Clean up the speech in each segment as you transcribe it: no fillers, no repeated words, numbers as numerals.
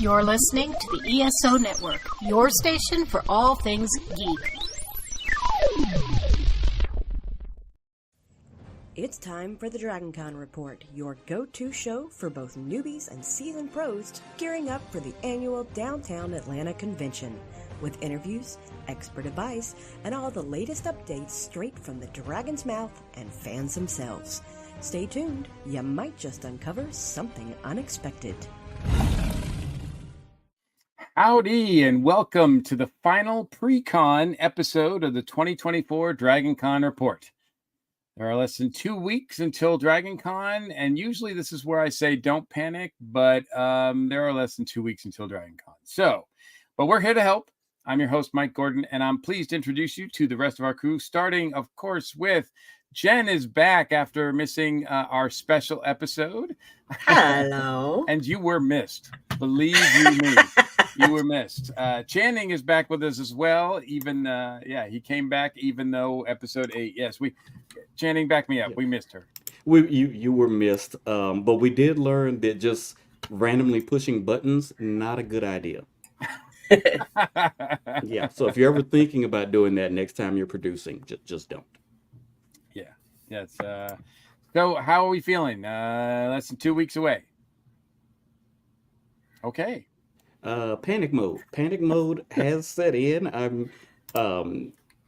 You're listening to the ESO Network, your station for all things geek. It's time for the DragonCon Report, your go-to show for both newbies and seasoned pros gearing up for the annual Downtown Atlanta Convention, with interviews, expert advice, and all the latest updates straight from the dragon's mouth and fans themselves. Stay tuned, you might just uncover something unexpected. Howdy, and welcome to the final pre-con episode of the 2024 DragonCon Report. There are less than 2 weeks until DragonCon, and usually this is where I say don't panic, but there are less than 2 weeks until DragonCon. But we're here to help. I'm your host, Mike Gordon, and I'm pleased to introduce you to the rest of our crew, starting, of course, with Jen is back after missing our special episode. Hello. And you were missed. Believe you me. You were missed. Channing is back with us as well. Even he came back even though episode 8. Yes, Channing, back me up. Yeah. We missed her. You were missed. But we did learn that just randomly pushing buttons, not a good idea. Yeah. So if you're ever thinking about doing that next time you're producing, just don't. Yeah. Yes. So how are we feeling? Less than 2 weeks away. Okay. Panic mode has set in. I'm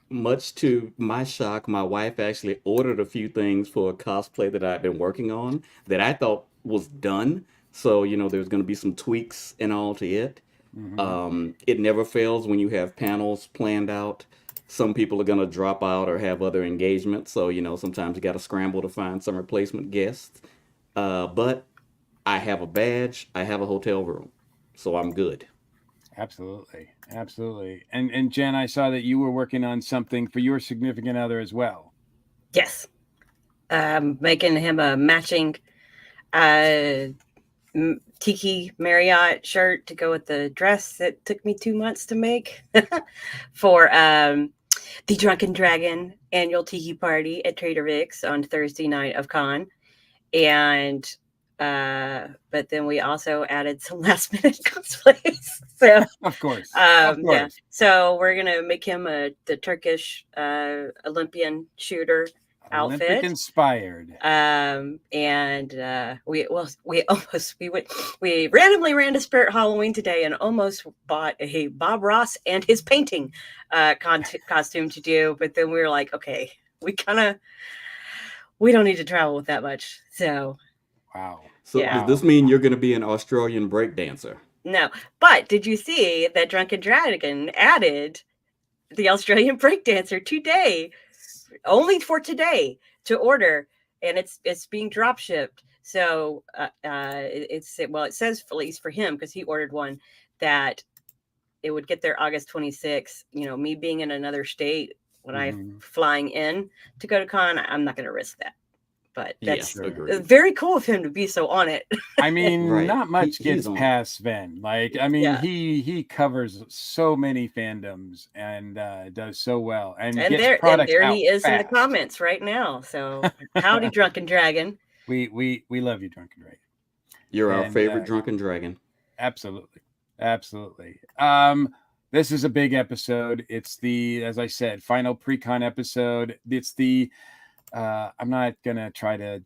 much to my shock, my wife actually ordered a few things for a cosplay that I've been working on that I thought was done. So, there's going to be some tweaks and all to it. Mm-hmm. It never fails when you have panels planned out. Some people are going to drop out or have other engagements. So, sometimes you got to scramble to find some replacement guests. But I have a badge. I have a hotel room. So I'm good. Absolutely. And Jen, I saw that you were working on something for your significant other as well. Yes. Making him a matching Tiki Marriott shirt to go with the dress that took me 2 months to make for the Drunken Dragon annual Tiki party at Trader Vic's on Thursday night of con. And but then we also added some last minute cosplays. So of course. Yeah. So we're gonna make him the Turkish Olympian shooter outfit. Olympic inspired. We randomly ran to Spirit Halloween today and almost bought a Bob Ross and his painting costume to do, but then we were like, okay, we don't need to travel with that much. So wow. So does this mean you're going to be an Australian breakdancer? No. But did you see that Drunken Dragon added the Australian breakdancer today, only for today, to order, and it's being drop shipped. So it says at least for him, because he ordered one, that it would get there August 26th. Me being in another state when I'm flying in to go to con, I'm not going to risk that. But that's very cool of him to be so on it. I mean, right. Not much gets past Sven. He covers so many fandoms and does so well. And there he is fast. In the comments right now. So howdy, Drunken Dragon. We love you, Drunken Dragon. You're our favorite Drunken Dragon. Absolutely. This is a big episode. It's as I said, final pre-con episode. It's the I'm not gonna try to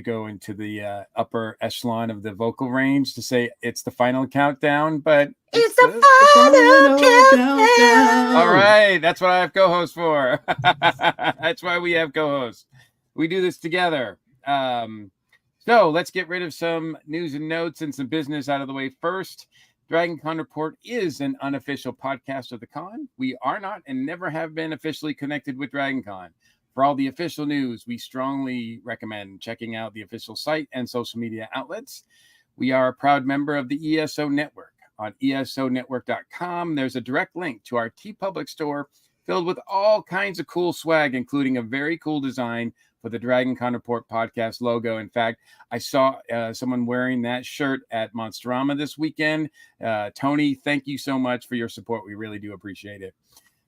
go into the upper echelon of the vocal range to say it's the final countdown, but it's the final countdown. All right, that's what I have co-hosts for. That's why we have co-hosts. We do this together. So let's get rid of some news and notes and some business out of the way first. DragonCon Report is an unofficial podcast of the con. We are not and never have been officially connected with DragonCon. For all the official news, we strongly recommend checking out the official site and social media outlets. We are a proud member of the ESO Network. On esonetwork.com, there's a direct link to our TeePublic store filled with all kinds of cool swag, including a very cool design for the DragonCon Report podcast logo. In fact, I saw someone wearing that shirt at Monsterama this weekend. Tony, thank you so much for your support. We really do appreciate it.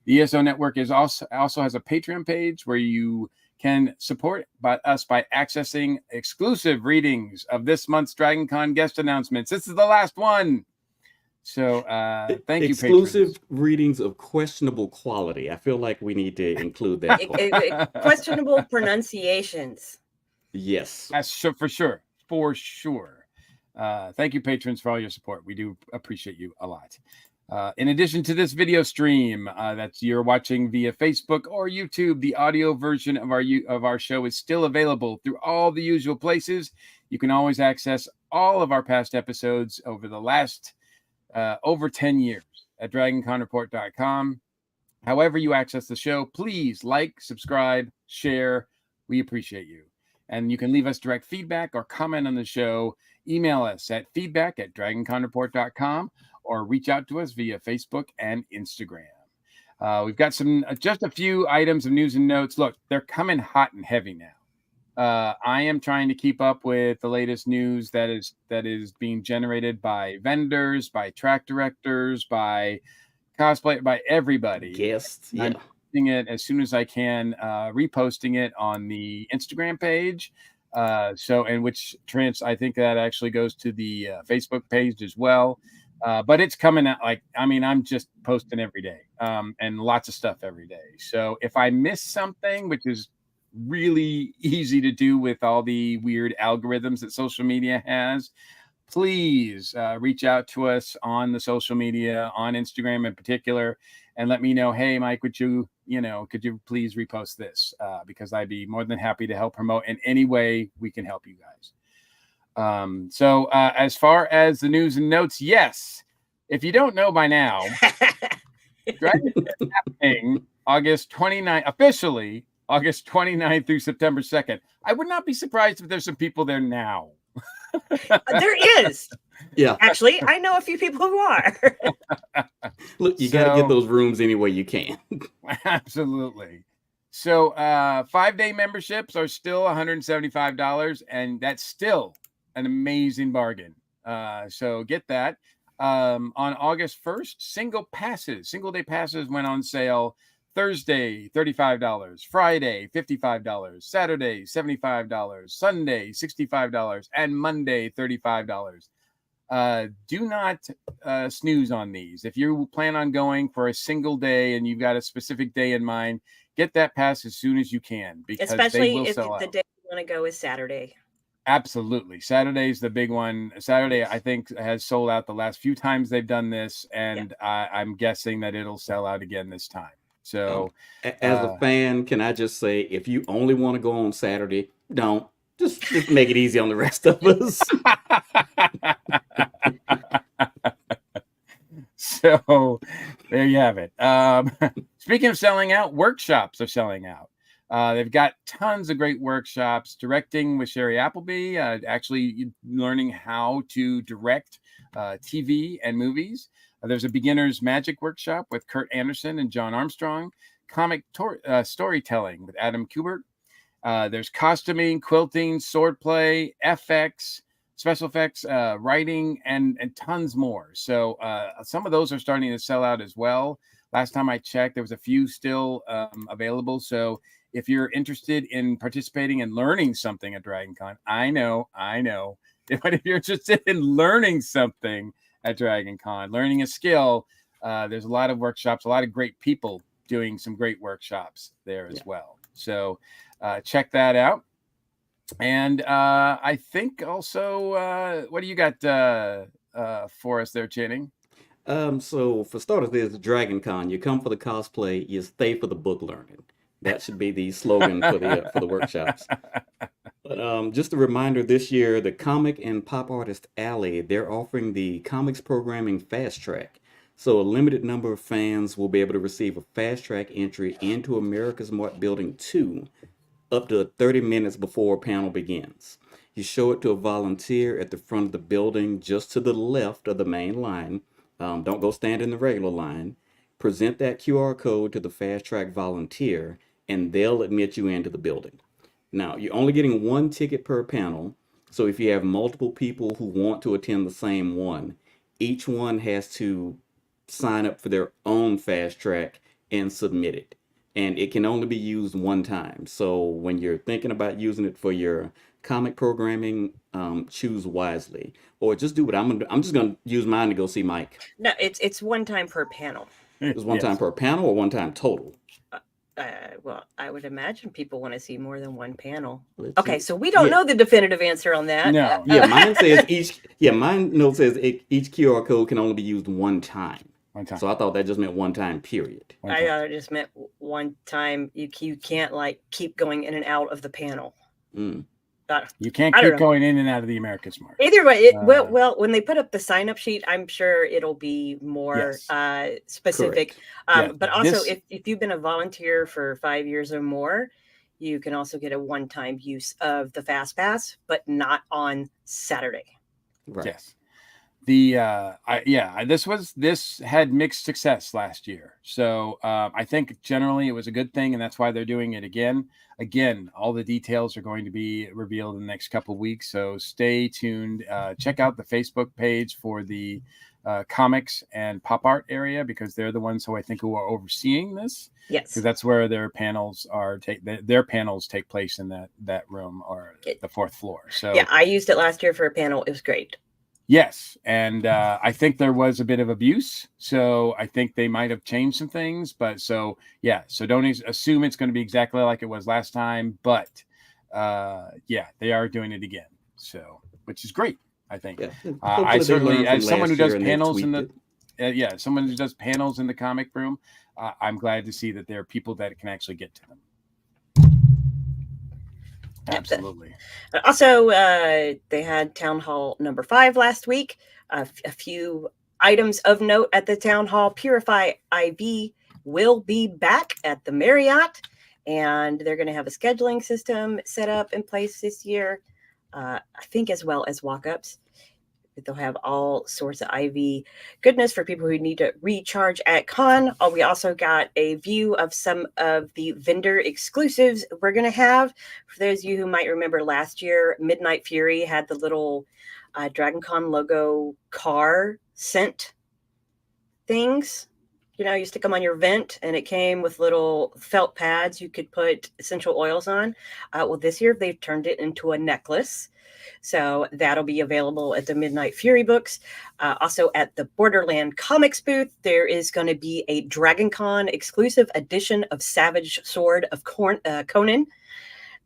The ESO Network is also has a Patreon page where you can support us by accessing exclusive readings of this month's DragonCon guest announcements. This is the last one. So thank you, Exclusive patrons. readings of questionable quality. I feel like we need to include that part. Questionable pronunciations. Yes. That's for sure. For sure. Thank you, patrons, for all your support. We do appreciate you a lot. In addition to this video stream that you're watching via Facebook or YouTube, the audio version of our show is still available through all the usual places. You can always access all of our past episodes over the last over 10 years at dragonconreport.com. However you access the show, please like, subscribe, share. We appreciate you. And you can leave us direct feedback or comment on the show. Email us at feedback@dragonconreport.com or reach out to us via Facebook and Instagram. We've got just a few items of news and notes. Look, they're coming hot and heavy now. I am trying to keep up with the latest news that is being generated by vendors, by track directors, by cosplay, by everybody. Guests. Yeah. I'm posting it as soon as I can, reposting it on the Instagram page. I think that actually goes to the Facebook page as well. But it's coming out I'm just posting every day, and lots of stuff every day. So if I miss something, which is really easy to do with all the weird algorithms that social media has, please reach out to us on the social media, on Instagram in particular, and let me know, hey, Mike, could you please repost this? Because I'd be more than happy to help promote in any way we can help you guys. So as far as the news and notes, yes, if you don't know by now, Dragon is happening August 29th, officially August 29th through September 2nd. I would not be surprised if there's some people there now. There is. Yeah. Actually, I know a few people who are. Look, you got to get those rooms any way you can. Absolutely. So 5-day memberships are still $175, and that's still an amazing bargain. So get that. On August 1st, single day passes went on sale. Thursday, $35, Friday, $55, Saturday, $75, Sunday, $65, and Monday, $35. Do not snooze on these. If you plan on going for a single day and you've got a specific day in mind, get that pass as soon as you can, because especially they will if sell the out. day you want to go is Saturday. Absolutely. Saturday's the big one. Saturday, I think, has sold out the last few times they've done this, and I'm guessing that it'll sell out again this time. So as a fan, can I just say, if you only want to go on Saturday, don't. Just make it easy on the rest of us. So there you have it. Speaking of selling out, workshops are selling out. They've got tons of great workshops. Directing with Sherry Appleby, actually learning how to direct TV and movies. There's a beginner's magic workshop with Kurt Anderson and John Armstrong. Comic storytelling with Adam Kubert. There's costuming, quilting, swordplay, FX, special effects, writing, and tons more. So some of those are starting to sell out as well. Last time I checked, there was a few still available. So if you're interested in participating and learning something at DragonCon, I know. But if you're interested in learning something at DragonCon, learning a skill, there's a lot of workshops, a lot of great people doing some great workshops there as well. So check that out. And I think also, what do you got for us there, Channing? So for starters, there's DragonCon. You come for the cosplay, you stay for the book learning. That should be the slogan for the workshops. But just a reminder, this year, the Comic and Pop Artist Alley, they're offering the Comics Programming Fast Track. So a limited number of fans will be able to receive a fast track entry into America's Mart Building 2 up to 30 minutes before a panel begins. You show it to a volunteer at the front of the building, just to the left of the main line. Don't go stand in the regular line. Present that QR code to the fast track volunteer, and they'll admit you into the building. Now, you're only getting one ticket per panel, so if you have multiple people who want to attend the same one, each one has to sign up for their own fast track and submit it. and it can only be used one time. So when you're thinking about using it for your comic programming, choose wisely, or just do what I'm gonna do. I'm just gonna use mine to go see Mike. No, it's one time per panel. It's one time Yes. per panel or one time total. Well, I would imagine people want to see more than one panel. Let's Okay, see. so we don't Yeah. know the definitive answer on that. No. Yeah, mine says each. Yeah, mine note says each QR code can only be used one time. One time. So I thought that just meant one time. Period. One I time. thought it just meant one time. You can't like keep going in and out of the panel. Mm. You can't I don't keep know. going in and out of the America Smart. Either way, Uh, well, when they put up the sign up sheet, I'm sure it'll be more specific. Yeah, But also, this- if you've been a volunteer for 5 years or more, you can also get a one-time use of the Fast Pass, but not on Saturday. Right. Yes. This had mixed success last year. So I think generally it was a good thing, and that's why they're doing it again. Again, all the details are going to be revealed in the next couple of weeks. So stay tuned. Check out the Facebook page for the comics and pop art area, because they're the ones who I think who are overseeing this. Yes. Because that's where their panels are. Their panels take place in that room or the fourth floor. So Yeah, I used it last year for a panel. It was great. yes, and I think there was a bit of abuse, so I think they might have changed some things. But so don't assume it's going to be exactly like it was last time. But they are doing it again, so which is great. I think. Yeah. I Hopefully they certainly, learned from as someone who last year does and they panels in the tweaked it. someone who does panels in the comic room, I'm glad to see that there are people that can actually get to them. Absolutely. Also, they had Town Hall number 5 last week. A few items of note at the Town Hall. Purify IV will be back at the Marriott, and they're going to have a scheduling system set up in place this year, I think, as well as walk-ups. They'll have all sorts of IV goodness for people who need to recharge at con. We also got a view of some of the vendor exclusives we're going to have. For those of you who might remember last year, Midnight Fury had the little DragonCon logo car scent things. You know, you stick them on your vent, and it came with little felt pads you could put essential oils on. Well, this year they've turned it into a necklace. So that'll be available at the Midnight Fury books. Also at the Borderland Comics booth, there is going to be a DragonCon exclusive edition of Savage Sword of Conan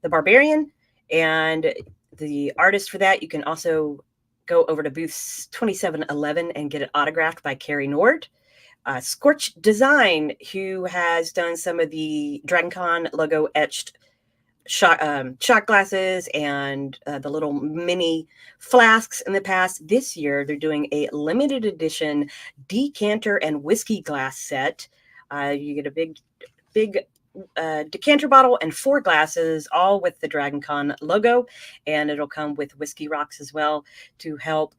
the Barbarian. And the artist for that, you can also go over to booth 2711 and get it autographed by Carrie Nord. Scorch Design, who has done some of the DragonCon logo etched shot glasses and the little mini flasks in the past. This year, they're doing a limited edition decanter and whiskey glass set. You get a big decanter bottle and 4 glasses, all with the DragonCon logo, and it'll come with whiskey rocks as well to help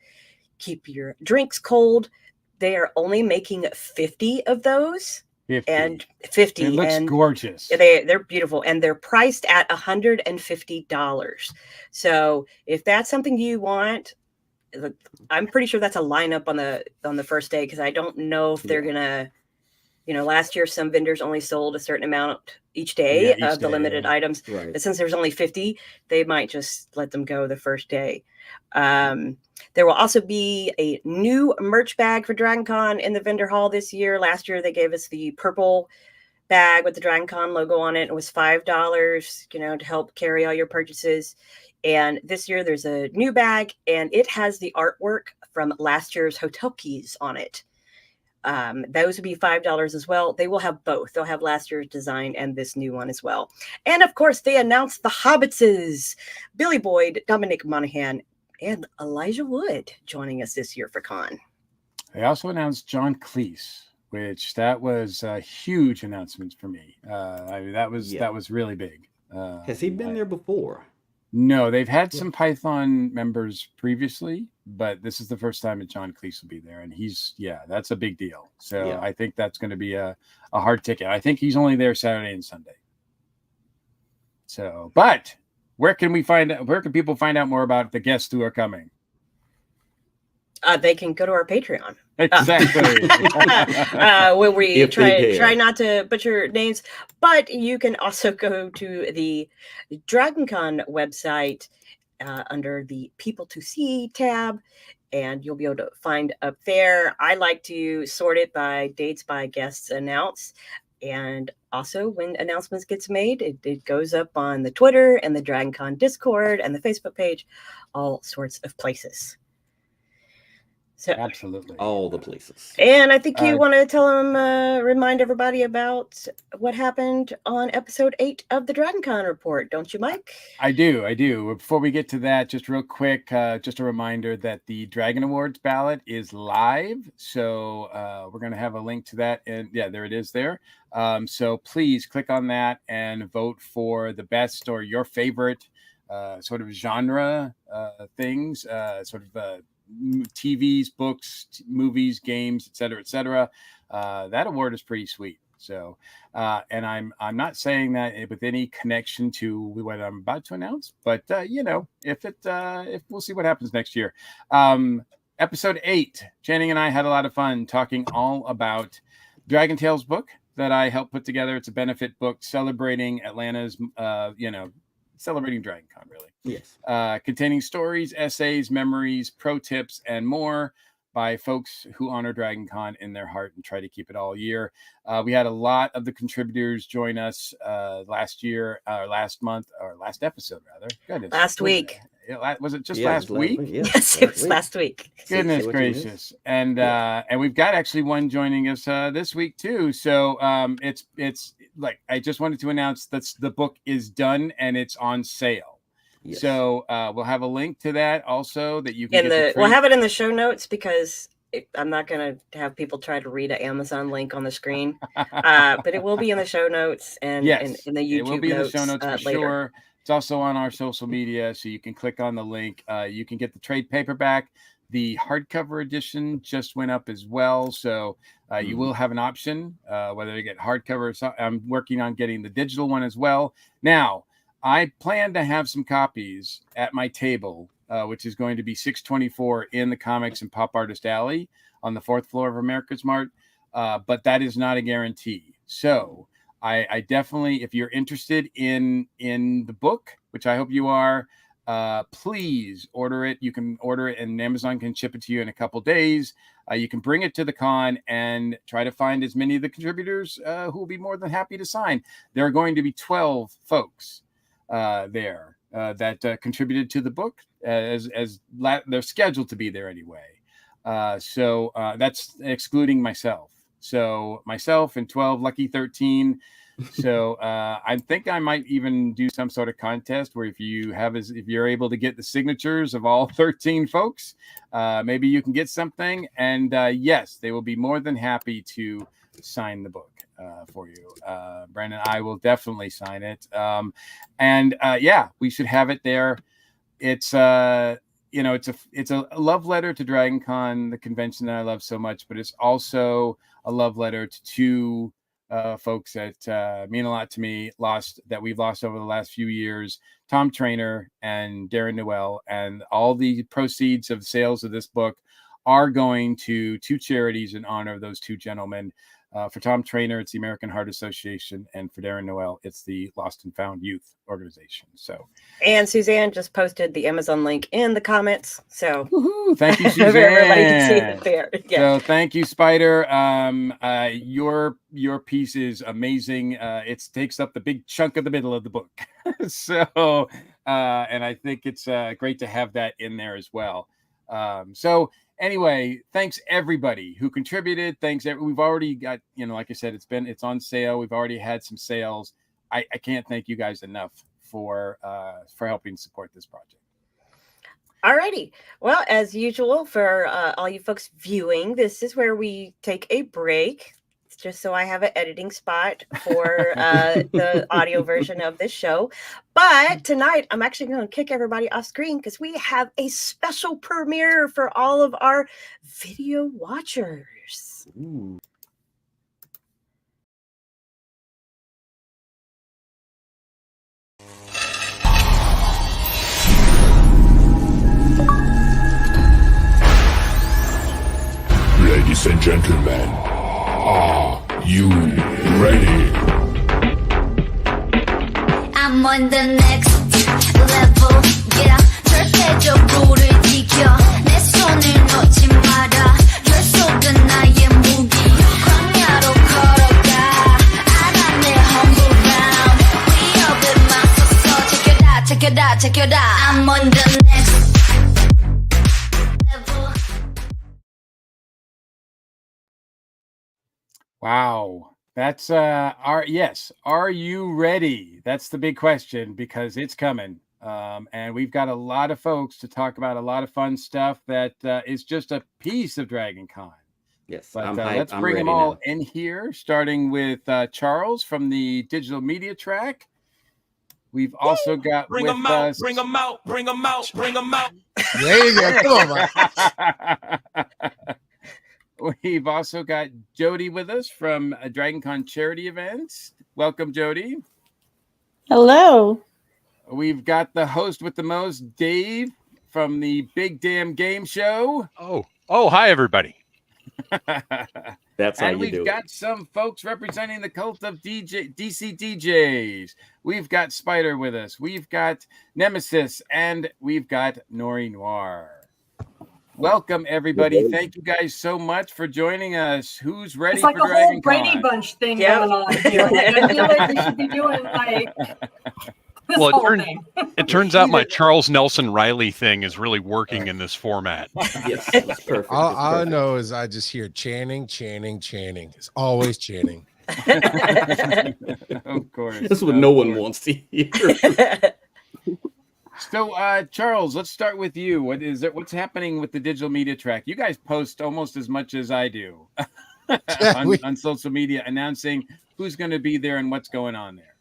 keep your drinks cold. They are only making 50 of those. 50. And 50. It looks gorgeous. They're beautiful, and they're priced at $150. So if that's something you want, I'm pretty sure that's a lineup on the first day, because I don't know if they're gonna, last year some vendors only sold a certain amount each day of the limited items. Right. But since there's only 50, they might just let them go the first day. There will also be a new merch bag for DragonCon in the vendor hall this year. Last year, they gave us the purple bag with the DragonCon logo on it. It was $5, to help carry all your purchases. And this year, there's a new bag, and it has the artwork from last year's hotel keys on it. Those would be $5 as well. They will have both. They'll have last year's design and this new one as well. And of course, they announced the Hobbitses, Billy Boyd, Dominic Monaghan, and Elijah Wood joining us this year for con. They also announced John Cleese, which that was a huge announcement for me. That was really big. Has he been there before? No, they've had some Python members previously, but this is the first time that John Cleese will be there, and that's a big deal. So I think that's going to be a hard ticket. I think he's only there Saturday and Sunday. So, but where can people find out more about the guests who are coming? They can go to our Patreon. Exactly. Where we If they dare. try not to butcher names, but you can also go to the DragonCon website under the People to See tab, and you'll be able to find up there. I like to sort it by dates by guests announced. And also, when announcements gets made, it goes up on the Twitter and the DragonCon Discord and the Facebook page, all sorts of places. So, Absolutely. All the places. and I think you want to tell them, remind everybody about what happened on episode 8 of the DragonCon report, don't you, Mike? I do. Before we get to that, just real quick, just a reminder that the Dragon Awards ballot is live. So we're going to have a link to that. And yeah, there it is there. So please click on that and vote for the best or your favorite sort of genre things, sort of TVs, books, movies, games, etc. That award is pretty sweet. So, and I'm not saying that with any connection to what I'm about to announce, but if we'll see what happens next year. Episode 8, Channing and I had a lot of fun talking all about Dragon Tales book that I helped put together. It's a benefit book celebrating Atlanta's, celebrating DragonCon, really. Yes. Containing stories, essays, memories, pro tips, and more by folks who honor DragonCon in their heart and try to keep it all year. We had a lot of the contributors join us last episode, rather. Goodness. Last week. Was it just last week? Yes, it was last week. Goodness gracious. And we've got actually one joining us this week too. So it's like, I just wanted to announce that the book is done and it's on sale. Yes. So we'll have a link to that also that you can We'll have it in the show notes because I'm not going to have people try to read an Amazon link on the screen, but it will be in the show notes and in the YouTube it will be notes, in the show notes for later. sure. It's also on our social media, so you can click on the link. You can get the trade paperback. The hardcover edition just went up as well, so you will have an option whether to get hardcover or something. I'm working on getting the digital one as well. Now, I plan to have some copies at my table, which is going to be 624 in the Comics and Pop Artist Alley on the 4th floor of America's Mart, but that is not a guarantee. So I definitely, if you're interested in the book, which I hope you are, please order it. You can order it and Amazon can ship it to you in a couple days. You can bring it to the con and try to find as many of the contributors who will be more than happy to sign. There are going to be 12 folks there that contributed to the book as they're scheduled to be there anyway. So that's excluding myself. So myself and 12 lucky 13. So I think I might even do some sort of contest where if you're able to get the signatures of all 13 folks, maybe you can get something. And yes, they will be more than happy to sign the book for you. Brandon, I will definitely sign it. Yeah, we should have it there. It's it's a love letter to DragonCon, the convention that I love so much, but it's also a love letter to two folks that mean a lot to me, that we've lost over the last few years, Tom Trainer and Darren Noel, and all the proceeds of sales of this book are going to two charities in honor of those two gentlemen. For Tom Trainer, it's the American Heart Association, and for Darren Noel, it's the Lost and Found Youth Organization. So, and Suzanne just posted the Amazon link in the comments. So, thank you, Suzanne. Everybody can see it there. Yeah. So, thank you, Spider. Your piece is amazing. It takes up the big chunk of the middle of the book. So, and I think it's great to have that in there as well. Anyway, thanks everybody who contributed. We've already got, like I said, it's on sale. We've already had some sales. I can't thank you guys enough for helping support this project. Alrighty. Well, as usual, for all you folks viewing, this is where we take a break. It's just so I have an editing spot for the audio version of this show. But tonight, I'm actually going to kick everybody off screen because we have a special premiere for all of our video watchers. Ooh. gentlemen, are you ready? I'm on the next level, yeah. 절대적으로를 지켜 내 손을 놓지 마라. 열 속은 나의 무기. 광야로 걸어가. 알아 내 humble ground. 위협에 맞서서 check it out, check it out, check it out. I'm on the next level. Wow. That's Are you ready? That's the big question because it's coming. And we've got a lot of folks to talk about a lot of fun stuff that is just a piece of Dragon Con. Yes, But I'm hyped. let's I'm bring ready them all now. in here, starting with Charles from the Digital Media Track. We've also got Bring with them out, us. bring them out, bring them out, bring them out. There you go. Come on, man. We've also got Jody with us from Dragon Con charity events. Welcome, Jody. Hello. We've got the host with the most, Dave, from the Big Damn Game Show. Oh, hi, everybody. That's how And you we've do got it. some folks representing the Cult of DCDJs. We've got Spider with us. We've got Nemesis, and we've got Nori Noir. Welcome, everybody. Thank you guys so much for joining us. Who's ready It's like for a whole Dragon Brady Con? Bunch thing Yep. going on here. Like, I feel like we should be doing like this Well, whole thing. it turns out my Charles Nelson Riley thing is really working in this format. Yes, it's perfect. All It's I perfect. know is I just hear chanting, chanting, chanting. It's always chanting. Of course. That's what of no one course. wants to hear. So, Charles, let's start with you. What's happening with the Digital Media Track? You guys post almost as much as I do on social media, announcing who's going to be there and what's going on there.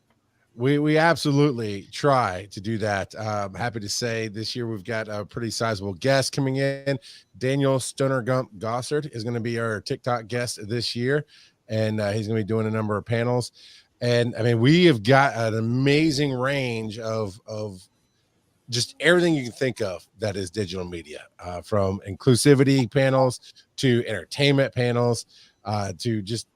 We absolutely try to do that. Happy to say this year we've got a pretty sizable guest coming in. Daniel Stoner Gump Gossard is going to be our TikTok guest this year, and he's going to be doing a number of panels. And I mean, we have got an amazing range of just everything you can think of that is digital media, from inclusivity panels to entertainment panels, to just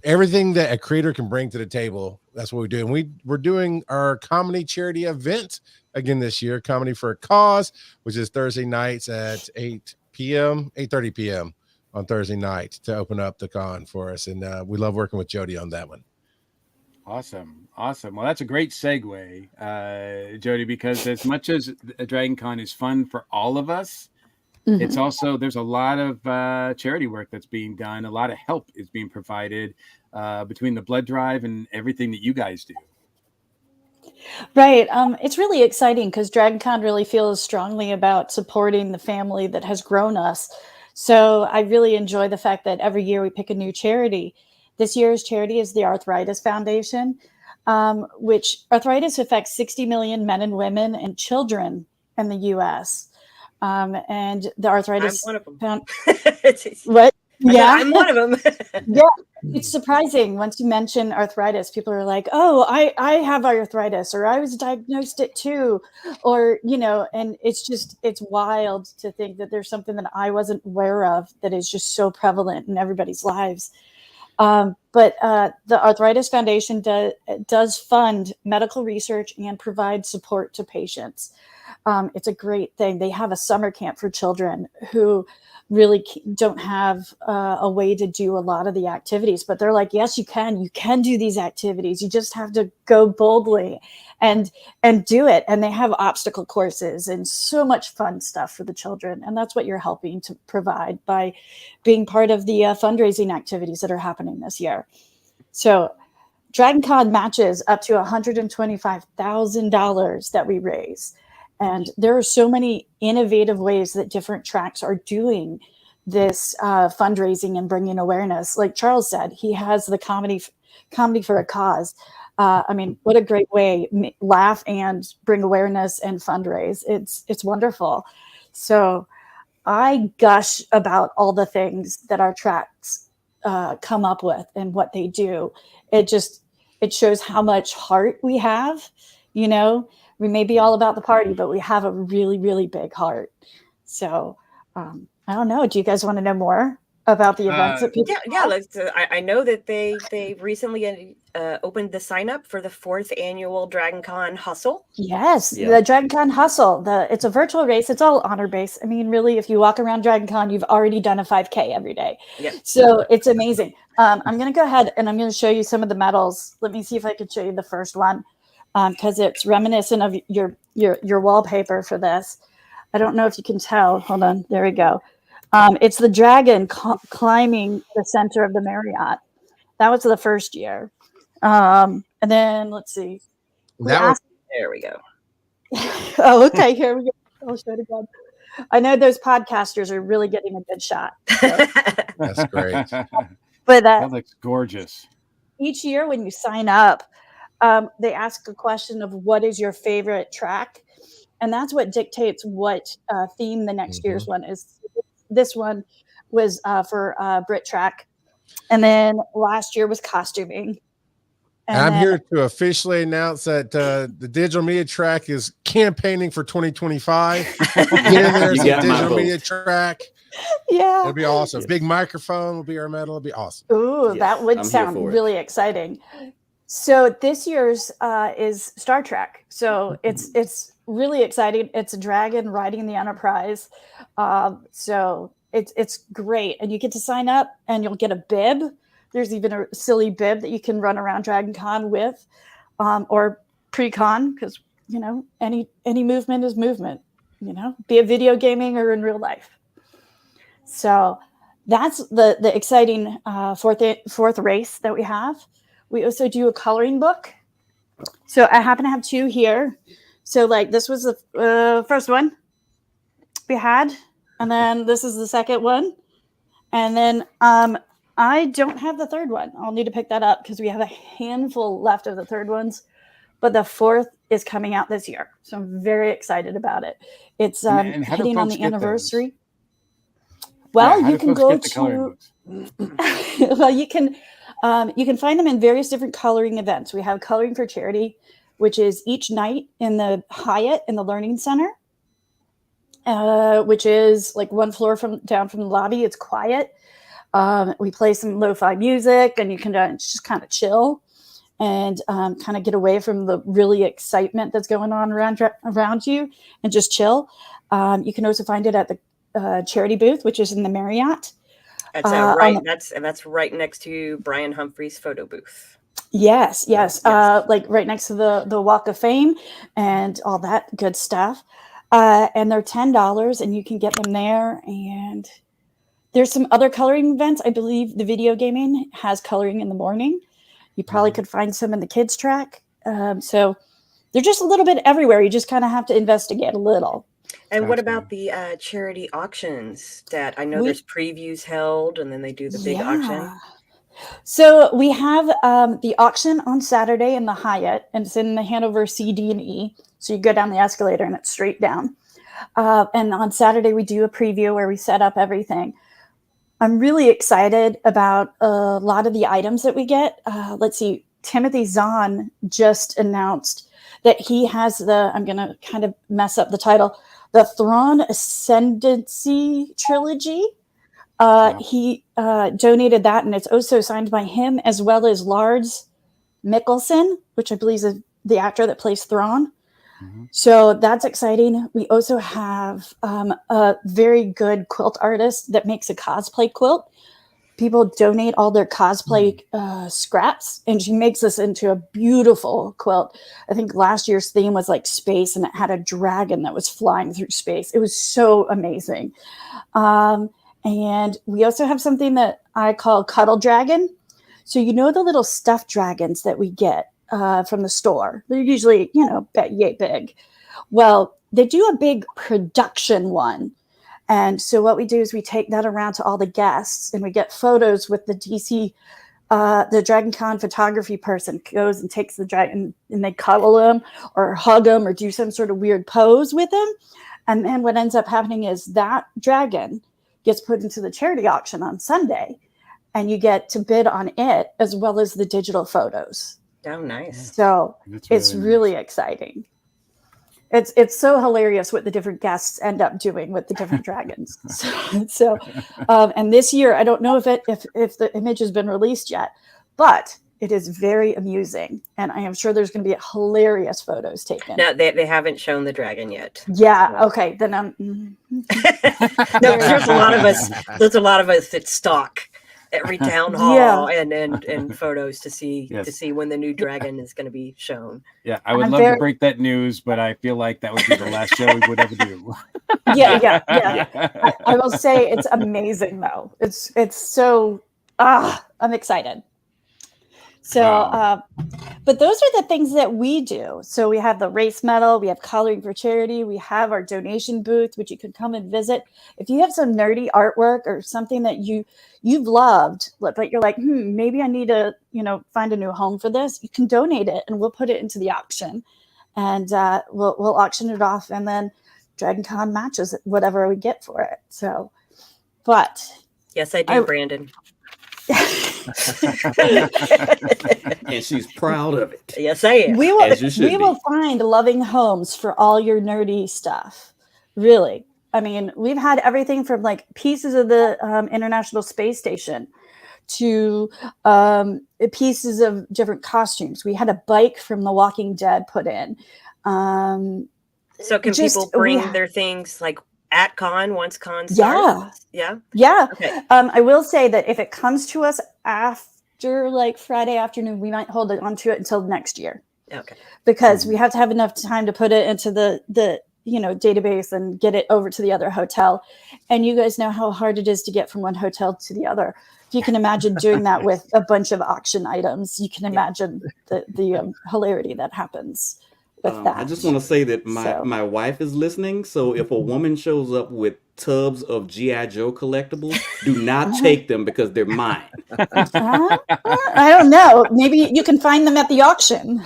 everything that a creator can bring to the table. That's what we do. And we're doing our comedy charity event again this year, Comedy for a Cause, which is Thursday nights at 8:30 p.m. on Thursday night to open up the con for us. And we love working with Jody on that one. Awesome. Well, that's a great segue, Jody, because as much as Dragon Con is fun for all of us, it's also, there's a lot of charity work that's being done. A lot of help is being provided between the blood drive and everything that you guys do. Right. It's really exciting because DragonCon really feels strongly about supporting the family that has grown us. So I really enjoy the fact that every year we pick a new charity. This year's charity is the Arthritis Foundation, which arthritis affects 60 million men and women and children in the U.S. And the Arthritis I'm one of them. What? Yeah, I'm one of them. Yeah, it's surprising once you mention arthritis. People are like, "Oh, I have arthritis," or "I was diagnosed it too," or and it's wild to think that there's something that I wasn't aware of that is just so prevalent in everybody's lives. But the Arthritis Foundation does fund medical research and provide support to patients. It's a great thing. They have a summer camp for children who really don't have a way to do a lot of the activities, but they're like, yes, you can do these activities. You just have to go boldly and do it. And they have obstacle courses and so much fun stuff for the children. And that's what you're helping to provide by being part of the fundraising activities that are happening this year. So DragonCon matches up to $125,000 that we raise. And there are so many innovative ways that different tracks are doing this fundraising and bringing awareness. Like Charles said, he has the comedy for a cause. I mean, what a great way, laugh and bring awareness and fundraise. It's wonderful. So I gush about all the things that our tracks come up with and what they do. It shows how much heart we have, We may be all about the party, but we have a really, really big heart. So I don't know. Do you guys want to know more? about the events that people I know that they recently opened the sign up for the 4th annual Dragon Con Hustle. Yes, the Dragon Con Hustle. It's a virtual race. It's all honor based. I mean, really, if you walk around Dragon Con, you've already done a 5K every day. Yep. So it's amazing. I'm going to go ahead and I'm going to show you some of the medals. Let me see if I can show you the first one, because it's reminiscent of your wallpaper for this. I don't know if you can tell. Hold on. There we go. It's the dragon climbing the center of the Marriott. That was the first year. And then let's see. There we go. Oh, okay. Here we go. I'll show it again. I know those podcasters are really getting a good shot. So. That's great. But that looks gorgeous. Each year when you sign up, they ask a question of what is your favorite track? And that's what dictates what theme the next year's one is. This one was for Brit Track. And then last year was costuming. And I'm here to officially announce that the Digital Media Track is campaigning for 2025. Get in there, it's a Digital Media Track. Yeah. It'll be awesome. Big microphone will be our medal. It'll be awesome. Ooh, that would sound really exciting. So this year's is Star Trek. So it's really exciting. It's a dragon riding the Enterprise. So it's great. And you get to sign up and you'll get a bib. There's even a silly bib that you can run around Dragon Con with, or pre-con, because, you know, any movement is movement, you know, be it video gaming or in real life. So that's the exciting fourth race that we have. We also do a coloring book. So I happen to have 2 here. So like this was the first one we had, and then this is the second one. And then I don't have the third one. I'll need to pick that up because we have a handful left of the third ones, but the 4th is coming out this year. So I'm very excited about it. It's hitting on the anniversary. Well, you can go to, well, you can find them in various different coloring events. We have Coloring for Charity, which is each night in the Hyatt in the Learning Center, which is like 1 floor down from the lobby. It's quiet. We play some lo-fi music, and you can just kind of chill and kind of get away from the really excitement that's going on around you and just chill. You can also find it at the charity booth, which is in the Marriott. That's that's right next to Brian Humphrey's photo booth. Yes. Like right next to the Walk of Fame and all that good stuff. And they're $10, and you can get them there. And there's some other coloring events. I believe the video gaming has coloring in the morning. You probably could find some in the kids track. So they're just a little bit everywhere. You just kind of have to investigate a little. And what about the charity auctions that I know there's previews held, and then they do the big auction? So we have the auction on Saturday in the Hyatt, and it's in the Hanover C&D. So you go down the escalator and it's straight down. And on Saturday we do a preview where we set up everything. I'm really excited about a lot of the items that we get. Let's see, Timothy Zahn just announced that he has I'm going to kind of mess up the title, the Thrawn Ascendancy trilogy. He donated that, and it's also signed by him as well as Lars Mikkelsen, which I believe is the actor that plays Thrawn. So that's exciting. We also have a very good quilt artist that makes a cosplay quilt. People donate all their cosplay scraps, and she makes this into a beautiful quilt. I think last year's theme was like space, and it had a dragon that was flying through space. It was so amazing. And we also have something that I call Cuddle Dragon. So you know the little stuffed dragons that we get from the store? They're usually, yay big. Well, they do a big production one. And so what we do is we take that around to all the guests, and we get photos with the DC, the Dragon Con photography person goes and takes the dragon, and they cuddle him or hug him or do some sort of weird pose with him. And then what ends up happening is that dragon gets put into the charity auction on Sunday, and you get to bid on it as well as the digital photos. Oh, nice. So it's really exciting. it's so hilarious what the different guests end up doing with the different dragons. And this year, I don't know if the image has been released yet, but it is very amusing, and I am sure there's going to be hilarious photos taken. No, they haven't shown the dragon yet. Yeah. Okay. Then I'm. No, there's a lot of us. There's a lot of us that stalk every town hall and photos to see when the new dragon is going to be shown. Yeah, I would love to break that news, but I feel like that would be the last show we would ever do. Yeah. I will say it's amazing though. It's so I'm excited. So, but those are the things that we do. So we have the race medal, we have Coloring for Charity, we have our donation booth, which you can come and visit. If you have some nerdy artwork or something that you've loved, but you're like, maybe I need to, find a new home for this, you can donate it and we'll put it into the auction, and we'll auction it off, and then Dragon Con matches whatever we get for it. So, but yes, I do, Brandon. And she's proud of it. Yes, I am. We will find loving homes for all your nerdy stuff. Really. I mean, we've had everything from like pieces of the International Space Station to pieces of different costumes. We had a bike from The Walking Dead put in. So can people bring their things like at con once con starts? Yeah. Okay. I will say that if it comes to us after like Friday afternoon, we might hold on to it until next year. Okay. Because we have to have enough time to put it into the database and get it over to the other hotel. And you guys know how hard it is to get from one hotel to the other. If you can imagine doing that with a bunch of auction items, you can imagine the hilarity that happens. I just want to say that my wife is listening. So if a woman shows up with tubs of G.I. Joe collectibles, do not take them because they're mine. I don't know. Maybe you can find them at the auction.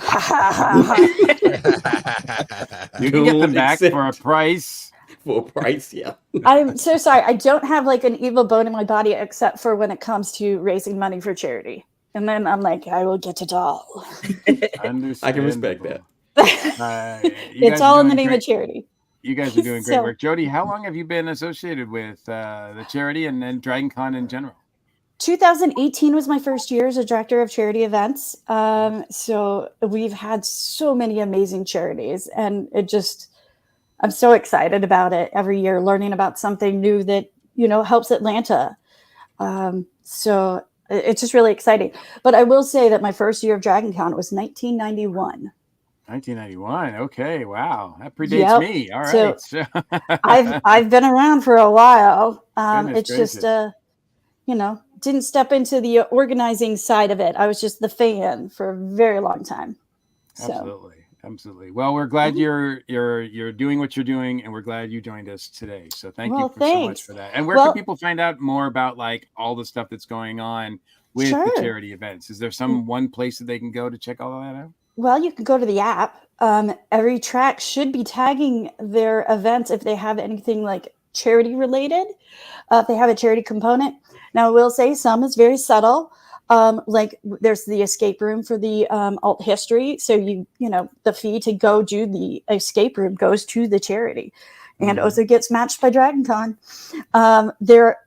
You can get them back for a price. For a price, yeah. I'm so sorry. I don't have like an evil bone in my body except for when it comes to raising money for charity. And then I'm like, I will get it all. I can respect that. It's all in the name of charity. You guys are doing great work. Jody, how long have you been associated with the charity and then Dragon Con in general? 2018 was my first year as a director of charity events. So we've had so many amazing charities, and I'm so excited about it every year, learning about something new that, helps Atlanta. So it's just really exciting. But I will say that my first year of Dragon Con was 1991. 1991. Okay, wow, that predates me. All right, so I've been around for a while. It's just didn't step into the organizing side of it. I was just the fan for a very long time. Absolutely. Well, we're glad you're doing what you're doing, and we're glad you joined us today. So thank you so much for that. And where can people find out more about like all the stuff that's going on with the charity events? Is there one place that they can go to check all of that out? Well, you can go to the app. Every track should be tagging their events if they have anything like charity related, if they have a charity component. Now, I will say some is very subtle. Like there's the escape room for the alt history. So the fee to go do the escape room goes to the charity. And also gets matched by Dragon Con. And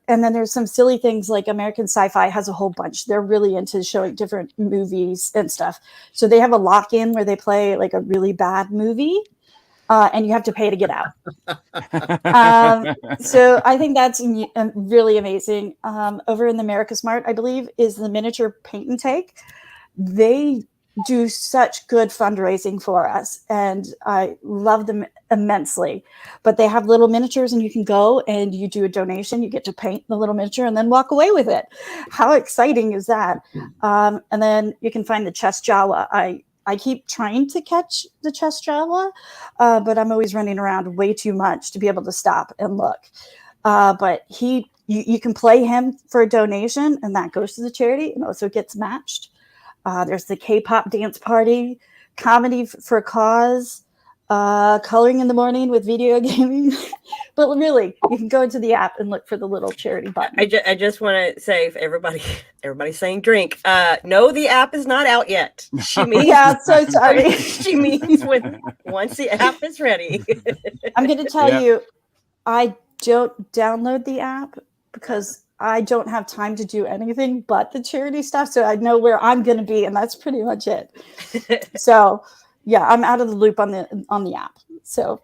then there's some silly things like American Sci-Fi has a whole bunch. They're really into showing different movies and stuff. So they have a lock-in where they play like a really bad movie, and you have to pay to get out. So I think that's really amazing. Over in the America Smart, I believe, is the miniature paint and take. They do such good fundraising for us, and I love them immensely. But they have little miniatures, and you can go and you do a donation, you get to paint the little miniature and then walk away with it. How exciting is that? And then you can find the chess Jawa. I keep trying to catch the chess Jawa, but I'm always running around way too much to be able to stop and look. But you can play him for a donation, and that goes to the charity and also gets matched. There's the K-pop dance party, comedy for a cause. Coloring in the morning with video gaming. But really, you can go into the app and look for the little charity button. I just want to say, if everybody's saying drink. No, the app is not out yet. She means Yeah, so sorry. She means once the app is ready. I'm going to tell you, I don't download the app because I don't have time to do anything but the charity stuff. So I know where I'm going to be, and that's pretty much it. So yeah, I'm out of the loop on the app. So,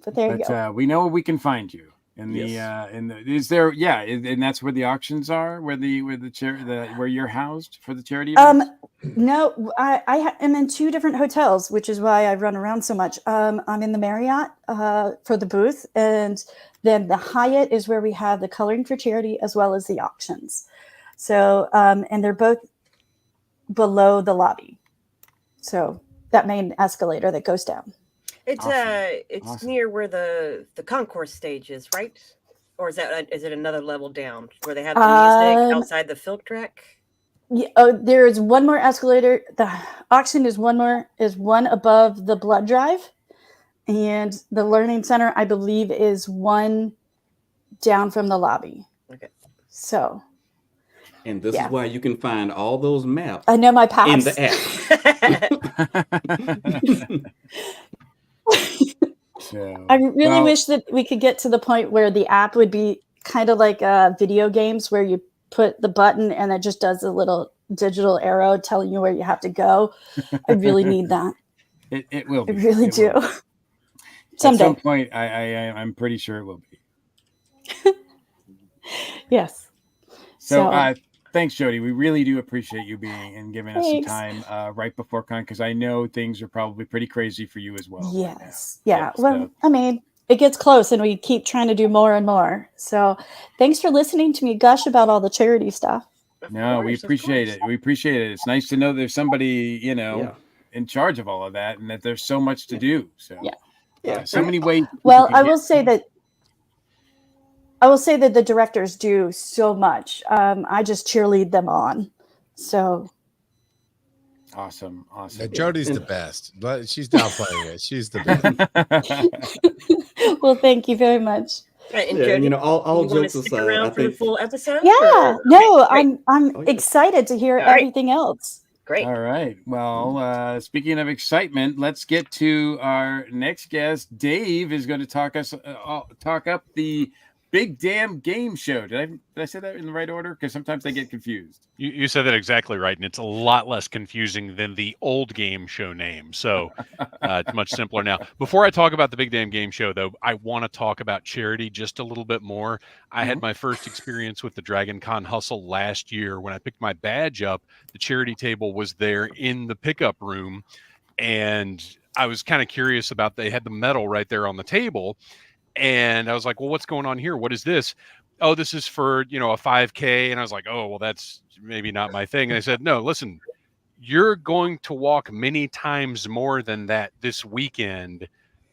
but there you go. We know where we can find you. And is there and that's where the auctions are, where you're housed for the charity events? No, I am in 2 different hotels, which is why I run around so much. I'm in the Marriott for the booth, and then the Hyatt is where we have the coloring for charity as well as the auctions. So and they're both below the lobby, so that main escalator that goes down. It's Awesome. near where the concourse stage is, right? Or is it another level down where they have the music outside the Filk track? Yeah, there is one more escalator. The auction is one above the blood drive, and the learning center, I believe, is one down from the lobby. Okay. So. And this is why you can find all those maps. I know my paths in the app. I really wish that we could get to the point where the app would be kind of like video games, where you put the button and it just does a little digital arrow telling you where you have to go. I really need that. It will be. I really do. At Someday. some point, I'm pretty sure it will be. Yes. So thanks, Jody. We really do appreciate you being and giving us some time right before con, because I know things are probably pretty crazy for you as well. Yes. Yeah. Well, I mean, it gets close and we keep trying to do more and more. So thanks for listening to me gush about all the charity stuff. No, we appreciate it. We appreciate it. It's nice to know there's somebody, in charge of all of that, and that there's so much to do. So so many ways. Well, I will say that the directors do so much. I just cheerlead them on. So awesome. Yeah, Jody's the best, but she's downplaying it. She's the best. Well, thank you very much. And Jody, all you jokes stick aside, around I for the think full episode? Yeah. No, I'm excited to hear everything else. Great. All right. Well, speaking of excitement, let's get to our next guest. Dave is going to talk up the Big Damn Game Show. Did I say that in the right order? Because sometimes I get confused. You said that exactly right, and it's a lot less confusing than the old game show name. So it's much simpler now. Before I talk about the Big Damn Game Show, though, I want to talk about charity just a little bit more. I had my first experience with the Dragon Con Hustle last year. When I picked my badge up, the charity table was there in the pickup room, and I was kind of curious about, they had the medal right there on the table. And I was like, well, what's going on here? What is this? Oh, this is for, a 5K. And I was like, oh, well, that's maybe not my thing. And they said, no, listen, you're going to walk many times more than that this weekend.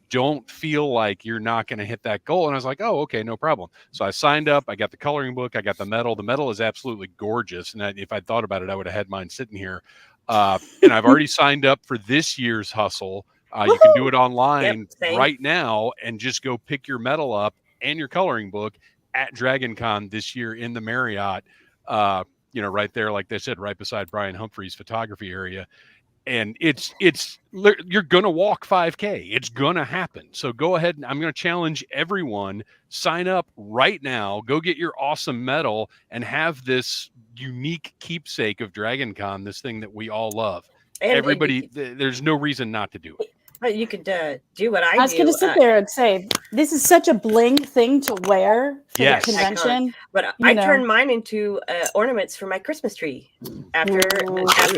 Don't feel like you're not going to hit that goal. And I was like, oh, okay, no problem. So I signed up. I got the coloring book. I got the medal. The medal is absolutely gorgeous. And if I'd thought about it, I would have had mine sitting here. And I've already signed up for this year's hustle. You can do it online right now and just go pick your medal up and your coloring book at Dragon Con this year in the Marriott, right there, like they said, right beside Brian Humphrey's photography area. And you're going to walk 5K. It's going to happen. So go ahead. And I'm going to challenge everyone, sign up right now, go get your awesome medal and have this unique keepsake of Dragon Con, this thing that we all love. And there's no reason not to do it. But you could do what I do. I was going to sit there and say, this is such a bling thing to wear for the convention. But I turn mine into ornaments for my Christmas tree after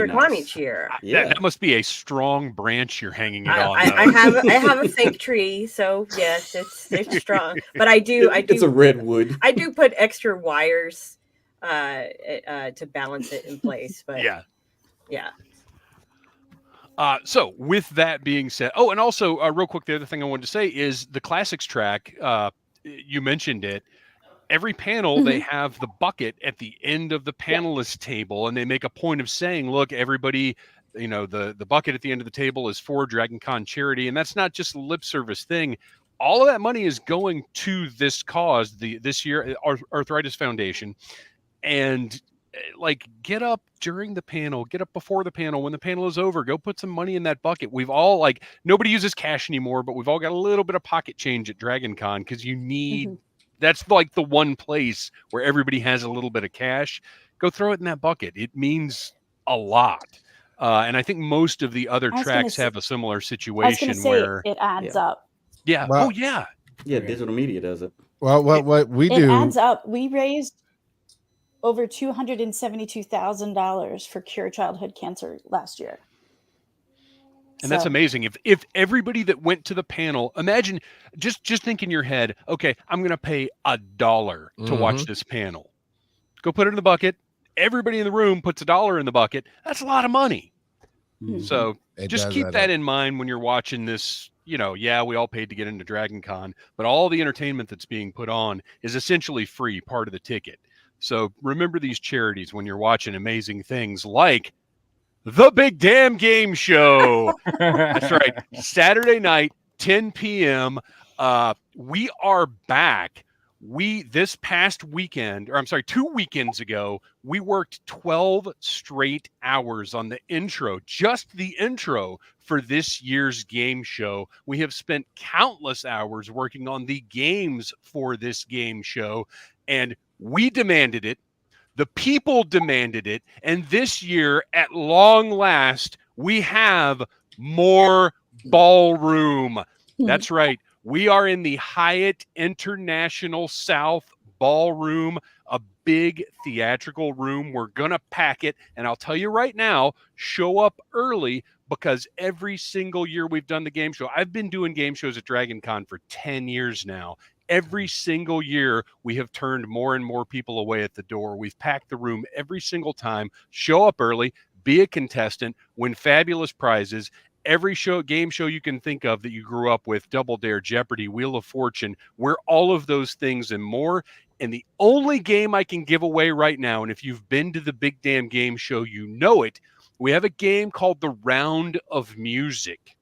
con each year. That must be a strong branch you're hanging it on. I have a fake tree, so yes, it's strong. But I do. It's a redwood. I do put extra wires to balance it in place. But yeah. So with that being said, and also real quick, the other thing I wanted to say is the classics track. You mentioned it. Every panel, they have the bucket at the end of the panelist table, and they make a point of saying, look, everybody, the bucket at the end of the table is for Dragon Con charity, and that's not just a lip service thing. All of that money is going to this cause, this year Arthritis Foundation. And like, get up during the panel, get up before the panel. When the panel is over, go put some money in that bucket. We've all, like, nobody uses cash anymore, but we've all got a little bit of pocket change at Dragon Con because you need, that's like the one place where everybody has a little bit of cash. Go throw it in that bucket. It means a lot. And I think most of the other tracks have a similar situation where it adds up. Yeah. Well, yeah. Yeah, digital media does it. Well, what we do, it adds up. We raised over $272,000 for Cure Childhood Cancer last year. And that's amazing. If everybody that went to the panel, imagine, just think in your head, okay, I'm going to pay $1 to watch this panel. Go put it in the bucket. Everybody in the room puts $1 in the bucket. That's a lot of money. So just keep that in mind when you're watching this. We all paid to get into Dragon Con, but all the entertainment that's being put on is essentially free, part of the ticket. So remember these charities when you're watching amazing things like the Big Damn Game Show. That's right. Saturday night, 10 p.m. We are back. This past weekend, 2 weekends ago, we worked 12 straight hours on the intro, just the intro for this year's game show. We have spent countless hours working on the games for this game show, and we demanded it. The people demanded it. And this year, at long last, we have more ballroom. That's right. We are in the Hyatt International South Ballroom, a big theatrical room. We're going to pack it. And I'll tell you right now, show up early, because every single year we've done the game show, I've been doing game shows at Dragon Con for 10 years now. Every single year, we have turned more and more people away at the door. We've packed the room every single time. Show up early, be a contestant, win fabulous prizes. Every game show you can think of that you grew up with, Double Dare, Jeopardy, Wheel of Fortune, we're all of those things and more. And the only game I can give away right now, and if you've been to the Big Damn Game Show, you know it, we have a game called the Round of Music,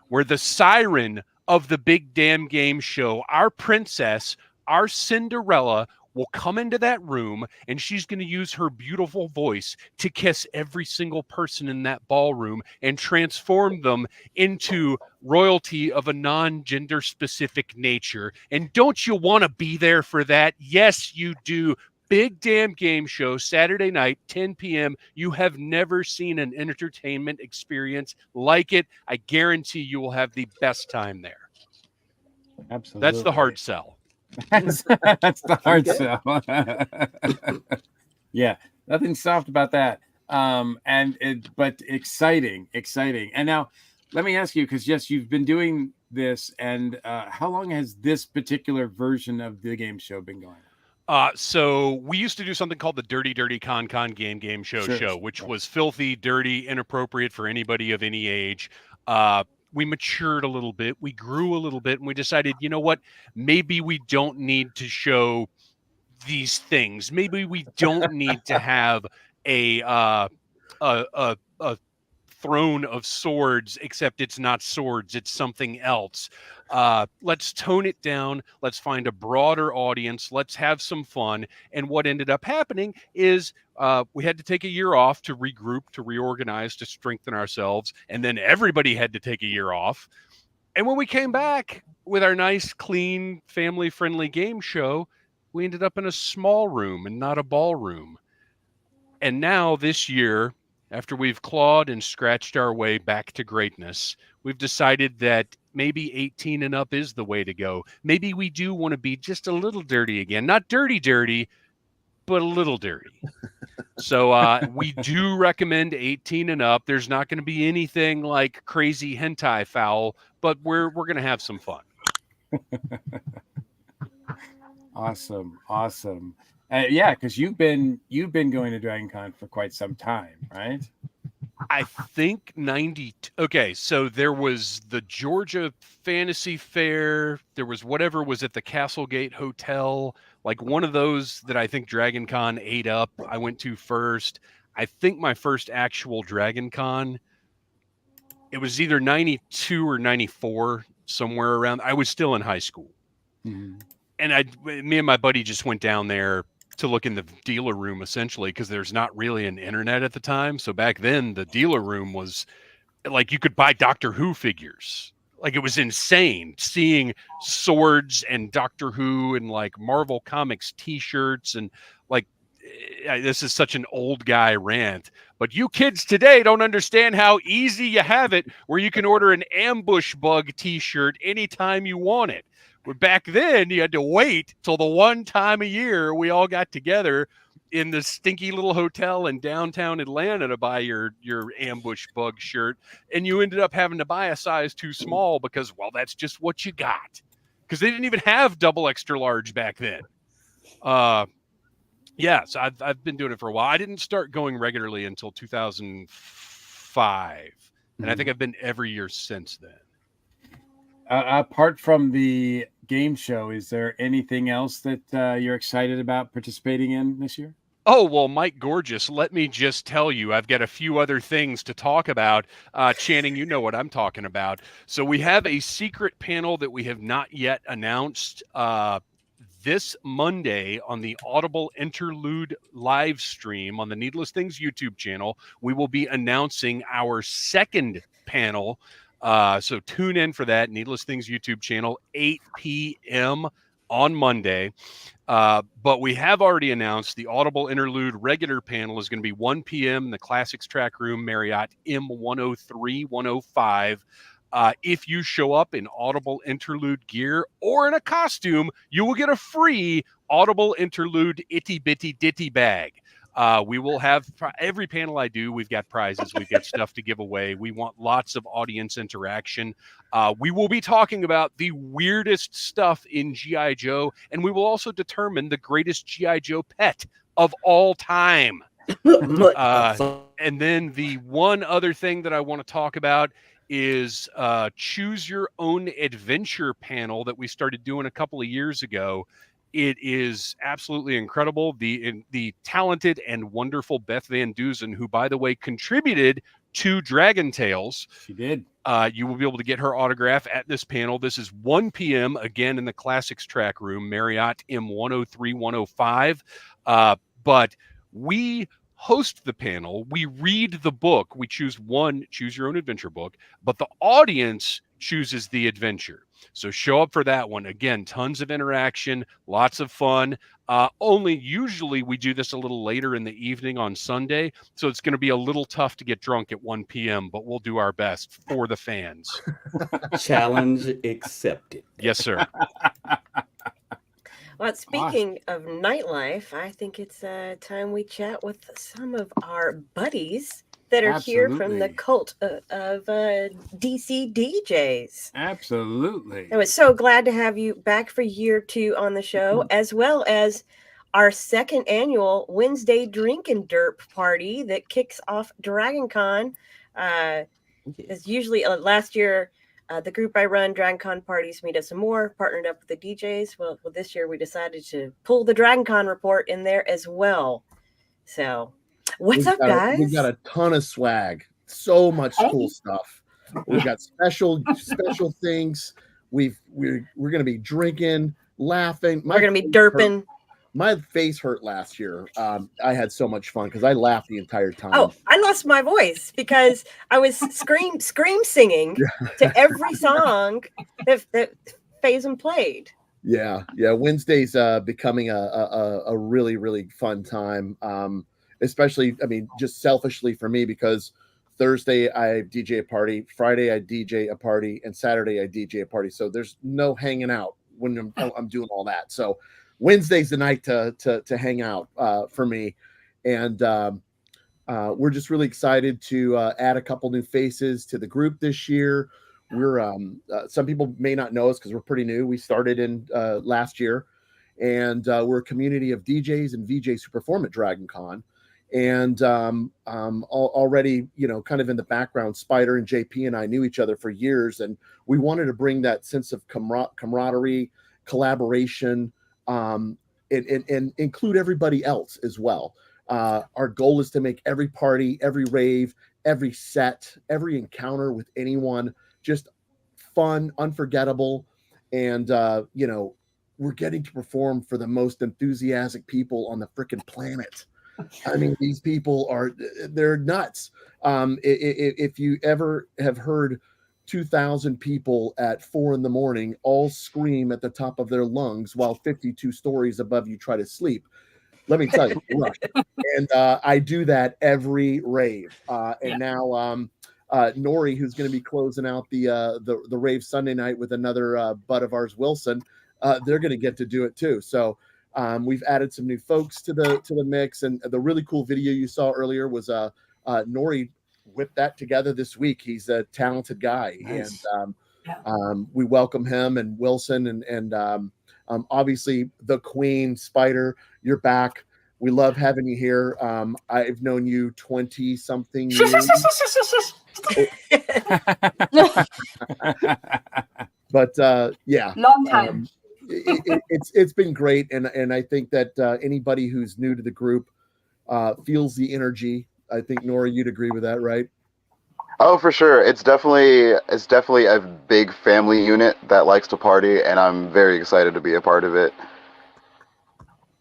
where the siren of the Big Damn Game Show, our princess, our Cinderella, will come into that room, and she's going to use her beautiful voice to kiss every single person in that ballroom and transform them into royalty of a non-gender specific nature. And don't you want to be there for that? Yes, you do. Big Damn Game Show, Saturday night, 10 p.m. You have never seen an entertainment experience like it. I guarantee you will have the best time there. Absolutely. That's the hard sell. That's the hard sell. Yeah, nothing soft about that. But exciting. And now let me ask you, because yes, you've been doing this, and how long has this particular version of the game show been going on? So we used to do something called the Dirty Con Game Show, which was filthy, dirty, inappropriate for anybody of any age. We matured a little bit, we grew a little bit, and we decided, you know what, maybe we don't need to show these things. Maybe we don't need to have a throne of swords, except it's not swords, it's something else. Let's tone it down. Let's find a broader audience. Let's have some fun. And what ended up happening is we had to take a year off to regroup, to reorganize, to strengthen ourselves. And then everybody had to take a year off. And when we came back with our nice, clean, family-friendly game show, we ended up in a small room and not a ballroom. And now this year, after we've clawed and scratched our way back to greatness, we've decided that maybe 18 and up is the way to go. Maybe we do want to be just a little dirty again. Not dirty, but a little dirty. So we do recommend 18 and up. There's not going to be anything like crazy hentai foul, but we're going to have some fun. Awesome. Yeah, because you've been going to Dragon Con for quite some time, right? I think 90. Okay, so there was the Georgia Fantasy Fair. There was whatever was at the Castlegate Hotel, like one of those that I think Dragon Con ate up. I went to first. I think my first actual Dragon Con, it was either 92 or 94, somewhere around. I was still in high school. Mhm. And me and my buddy just went down there to look in the dealer room, essentially, because there's not really an internet at the time. So back then, the dealer room was like you could buy Doctor Who figures. Like, it was insane seeing swords and Doctor Who and like Marvel Comics T-shirts and like, this is such an old guy rant, but you kids today don't understand how easy you have it, where you can order an Ambush Bug T-shirt anytime you want it. Where back then you had to wait till the one time a year we all got together in the stinky little hotel in downtown Atlanta to buy your Ambush Bug shirt, and you ended up having to buy a size too small because, well, that's just what you got, because they didn't even have double extra large back then. Yeah, so I've been doing it for a while. I didn't start going regularly until 2005, and I think I've been every year since then. Apart from the game show, is there anything else that you're excited about participating in this year? Oh, well, Mike Gorgeous, let me just tell you, I've got a few other things to talk about. Channing, you know what I'm talking about. So we have a secret panel that we have not yet announced. This Monday on the Audible Interlude live stream on the Needless Things YouTube channel, we will be announcing our second panel. So tune in for that. Needless Things YouTube channel, 8 p.m. on Monday. But we have already announced the Audible Interlude regular panel is going to be 1 p.m. in the Classics Track Room, Marriott M103 105. If you show up in Audible Interlude gear or in a costume, you will get a free Audible Interlude itty bitty ditty bag. We will have every panel I do. We've got prizes. We've got stuff to give away. We want lots of audience interaction. We will be talking about the weirdest stuff in G.I. Joe, and we will also determine the greatest G.I. Joe pet of all time. And then the one other thing that I want to talk about is Choose Your Own Adventure panel that we started doing a couple of years ago. It is absolutely incredible. The talented and wonderful Beth Van Dusen, who, by the way, contributed to Dragon Tales. She did. You will be able to get her autograph at this panel. This is 1 p.m. again in the Classics Track Room, Marriott M103 105. But we host the panel. We read the book. We choose Your Own Adventure book, but the audience chooses the adventure. So show up for that one. Again, tons of interaction, lots of fun. Only usually we do this a little later in the evening on Sunday, so it's going to be a little tough to get drunk at 1 p.m., but we'll do our best for the fans. Challenge accepted. Yes, sir. Well, speaking of nightlife, I think it's time we chat with some of our buddies that are here from the Cult of DCDJs. Absolutely. I was so glad to have you back for year 2 on the show, as well as our second annual Wednesday Drink and Derp party that kicks off Dragon Con. As usually last year, the group I run, Dragon Con Parties Meet Us and More, partnered up with the DJs. Well, this year we decided to pull the Dragon Con report in there as well. So, what's up, guys? We've got a ton of swag, so much cool stuff. We've got special things. We're going to be drinking, laughing. We're going to be derping. My face hurt last year. I had so much fun because I laughed the entire time. Oh, I lost my voice because I was scream singing to every song that Faison played. Yeah. Wednesday's becoming a really, really fun time. Especially, I mean, just selfishly for me, because Thursday I DJ a party, Friday I DJ a party, and Saturday I DJ a party. So there's no hanging out when I'm doing all that. So Wednesday's the night to hang out for me, and we're just really excited to add a couple new faces to the group this year. We're some people may not know us because we're pretty new. We started in last year, and we're a community of DJs and VJs who perform at Dragon Con. And already, kind of in the background, Spider and JP and I knew each other for years, and we wanted to bring that sense of camaraderie, collaboration, and include everybody else as well. Our goal is to make every party, every rave, every set, every encounter with anyone just fun, unforgettable. And, we're getting to perform for the most enthusiastic people on the freaking planet. I mean, these people they're nuts. If you ever have heard 2,000 people at 4 a.m. all scream at the top of their lungs while 52 stories above you try to sleep, let me tell you, rush. And I do that every rave. Now Nori, who's going to be closing out the rave Sunday night with another bud of ours, Wilson, they're going to get to do it too. So we've added some new folks to the mix, and the really cool video you saw earlier was Nori whipped that together this week. He's a talented guy. Nice. And we welcome him and Wilson and obviously the Queen Spider. You're back. We love having you here. I've known you 20 something years. But long time. It's been great, and I think that anybody who's new to the group feels the energy. I think Nora, you'd agree with that, right? Oh, for sure. It's definitely a big family unit that likes to party, and I'm very excited to be a part of it.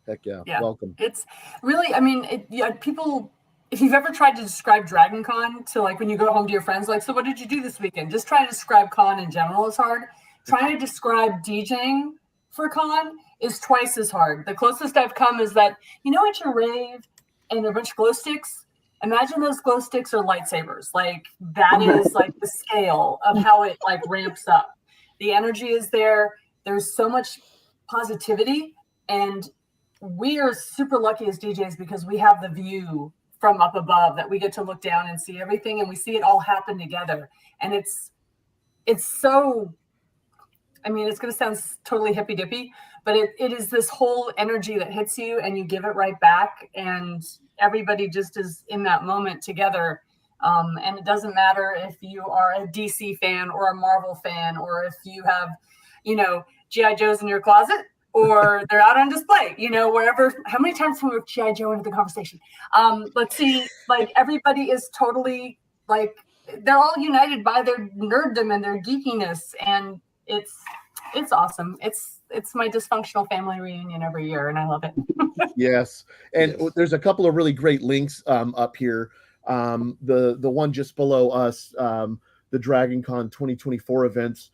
Heck yeah. Welcome. It's really, I mean, people, if you've ever tried to describe Dragon Con to like when you go home to your friends, like, so what did you do this weekend? Just trying to describe con in general is hard. Trying to describe DJing for con is twice as hard. The closest I've come is that, at your rave and there are a bunch of glow sticks, imagine those glow sticks are lightsabers. Like that is like the scale of how it like ramps up. The energy is there. There's so much positivity, and we are super lucky as DJs because we have the view from up above that we get to look down and see everything, and we see it all happen together. And it's so, I mean, it's going to sound totally hippy dippy, but it is this whole energy that hits you and you give it right back. And everybody just is in that moment together. And it doesn't matter if you are a DC fan or a Marvel fan, or if you have, G.I. Joes in your closet, or they're out on display, wherever. How many times have we worked G.I. Joe into the conversation? Let's see, like everybody is totally like, they're all united by their nerddom and their geekiness. And it's awesome. It's my dysfunctional family reunion every year, and I love it. Yes. And there's a couple of really great links up here. The one just below us, the Dragon Con 2024 events.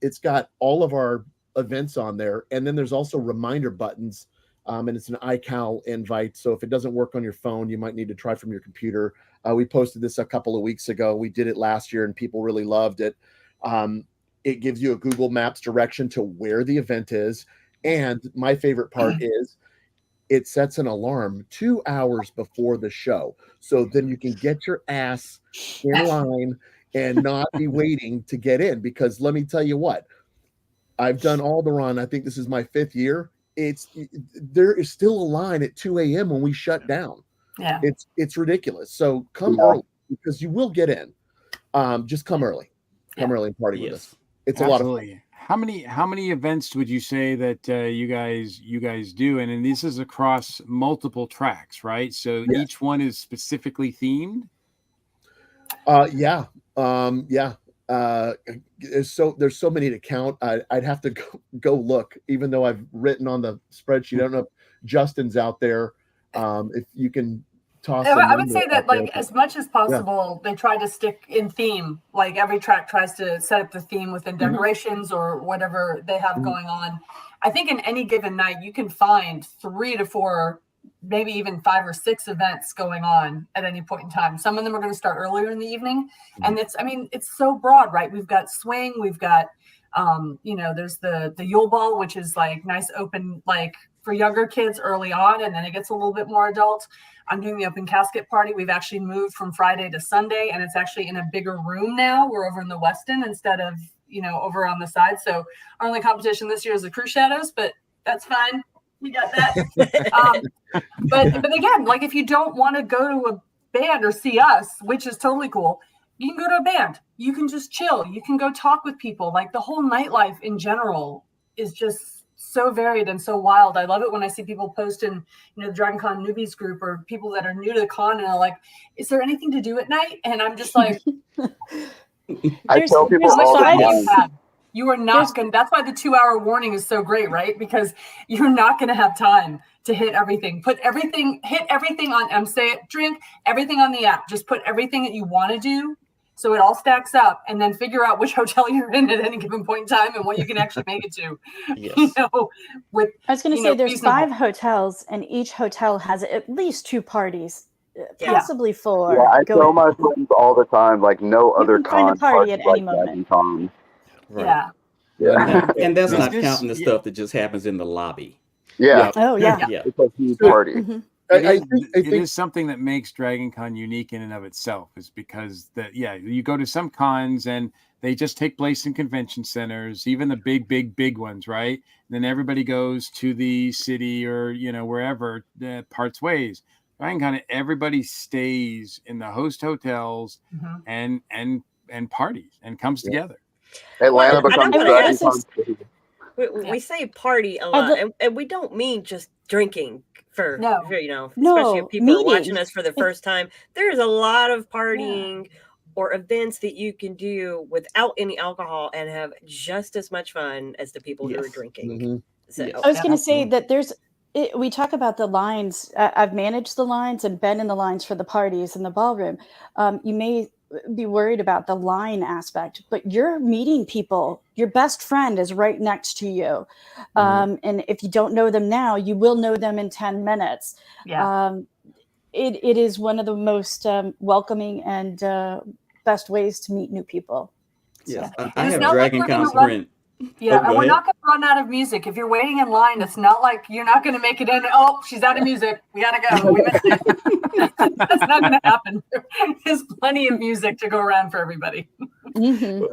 It's got all of our events on there, and then there's also reminder buttons, and it's an iCal invite. So if it doesn't work on your phone, you might need to try from your computer. We posted this a couple of weeks ago. We did it last year, and people really loved it. It gives you a Google Maps direction to where the event is. And my favorite part is it sets an alarm 2 hours before the show. So then you can get your ass in line and not be waiting to get in. Because let me tell you what, I've done all the run. I think this is my 5th year. There is still a line at 2 a.m. when we shut down. Yeah. It's ridiculous. So come early, because you will get in. Just come early. Come early and party with us. It's Absolutely. a lot of How many events would you say that you guys do? And this is across multiple tracks, right? So each one is specifically themed. There's so many to count. I'd have to go look, even though I've written on the spreadsheet. I don't know if Justin's out there. If you can toss. I would say that like as much as possible, they try to stick in theme. Like every track tries to set up the theme within decorations or whatever they have going on. I think in any given night, you can find 3 to 4, maybe even 5 or 6 events going on at any point in time. Some of them are going to start earlier in the evening. And it's so broad, right? We've got swing, we've got, there's the Yule Ball, which is like nice open, like for younger kids early on, and then it gets a little bit more adult. I'm doing the open casket party. We've actually moved from Friday to Sunday, and it's actually in a bigger room now. We're over in the Westin instead of, over on the side. So our only competition this year is the Crew Shadows, but that's fine. We got that. But again, like if you don't want to go to a band or see us, which is totally cool, you can go to a band. You can just chill. You can go talk with people. Like the whole nightlife in general is just so varied and so wild. I love it when I see people post in, the Dragon Con newbies group or people that are new to the con and are like, is there anything to do at night? And I'm just like, I tell people all the time. You are not going to, that's why the 2-hour warning is so great, right? Because you're not going to have time to hit everything. Hit everything on, say it, drink everything on the app. Just put everything that you want to do so it all stacks up, and then figure out which hotel you're in at any given point in time and what you can actually make it to. Yes. I was going to say there's 5 hotels, and each hotel has at least 2 parties, possibly 4. Yeah, I tell my friends all the time, like no other con party at any like moment. Con. Right. Yeah. And that's not counting the stuff that just happens in the lobby. Yeah. Oh, yeah. It's a huge party. Mm-hmm. It is something that makes Dragon Con unique in and of itself, is because you go to some cons and they just take place in convention centers, even the big ones, right? And then everybody goes to the city or wherever parts ways. Dragon Con, everybody stays in the host hotels and parties and comes together. Atlanta becomes Dragon Con City. We say party a lot, and we don't mean just drinking especially if people are watching us for the first time. There's a lot of partying or events that you can do without any alcohol and have just as much fun as the people who are drinking. So, I was going to say that we talk about the lines. I've managed the lines and been in the lines for the parties in the ballroom. You may be worried about the line aspect, but you're meeting people. Your best friend is right next to you. And if you don't know them now, you will know them in 10 minutes. It is one of the most welcoming and best ways to meet new people. Yeah, I have Dragon Con sprint. Yeah, and we're not going to run out of music. If you're waiting in line, it's not like you're not going to make it in. Oh, she's out of music. We got to go. We missed it. That's not going to happen. There's plenty of music to go around for everybody. I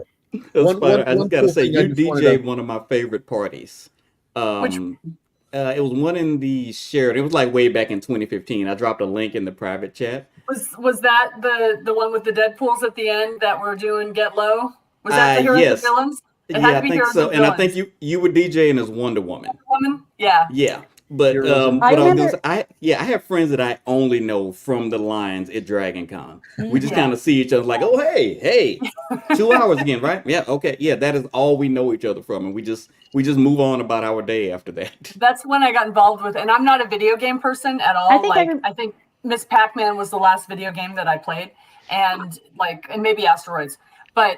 just got to say, you DJ'd one of my favorite parties. It was one in the Sheraton. It was like way back in 2015. I dropped a link in the private chat. Was that the one with the Deadpools at the end that were doing Get Low? Was that the Heroes and Villains? I think so. And I think you were DJing as Wonder Woman. Yeah. Yeah. But I have friends that I only know from the lines at Dragon Con. We just kind of see each other like, oh hey, 2 hours again, right? Yeah, okay. Yeah, that is all we know each other from. And we just move on about our day after that. That's when I got involved with, and I'm not a video game person at all. I think Miss Pac-Man was the last video game that I played, and maybe Asteroids. But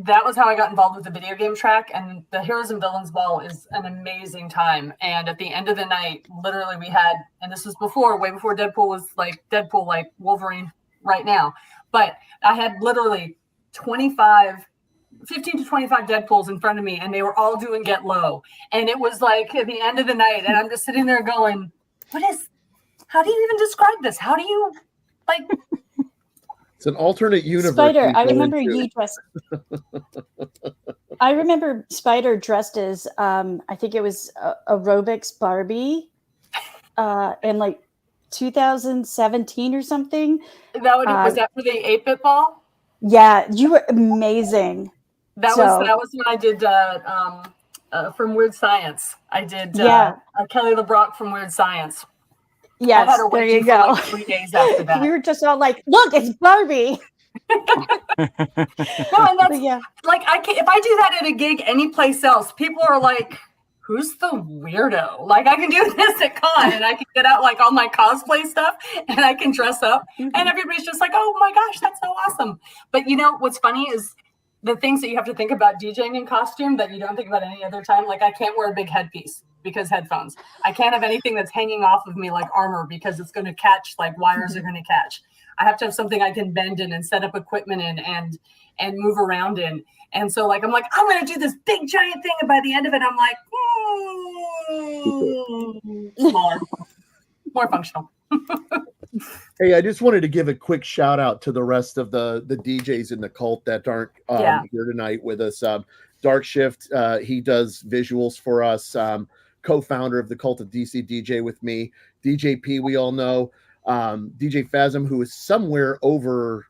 that was how I got involved with the video game track, and the Heroes and Villains Ball is an amazing time. And at the end of the night, literally we had, and this was way before Deadpool was like Deadpool, like Wolverine right now. But I had literally 15 to 25 Deadpools in front of me, and they were all doing Get Low. And it was like at the end of the night, and I'm just sitting there going, how do you even describe this? How do you It's an alternate universe. Spider, I remember I remember Spider dressed as I think it was aerobics Barbie in 2017 or something. Was that for the 8-bit ball? Yeah, you were amazing. That was when I did from Weird Science. I did Kelly LeBrock from Weird Science. Yes, there you go. 3 days after that. We were just all like, look, it's Barbie. No, and that's if I do that at a gig any place else, people are like, who's the weirdo? Like, I can do this at con, and I can get out all my cosplay stuff, and I can dress up, and everybody's just like, oh my gosh, that's so awesome. But what's funny is the things that you have to think about DJing in costume that you don't think about any other time. Like, I can't wear a big headpiece because headphones. I can't have anything that's hanging off of me like armor because it's going to catch, wires are going to catch. I have to have something I can bend in and set up equipment in and move around in. And so I'm going to do this big giant thing. And by the end of it, I'm like, smaller, more functional. Hey, I just wanted to give a quick shout out to the rest of the DJs in the cult that aren't here tonight with us. Dark Shift, he does visuals for us. Co-founder of the Cult of DCDJ with me. DJ P, we all know. DJ Phasm, who is somewhere over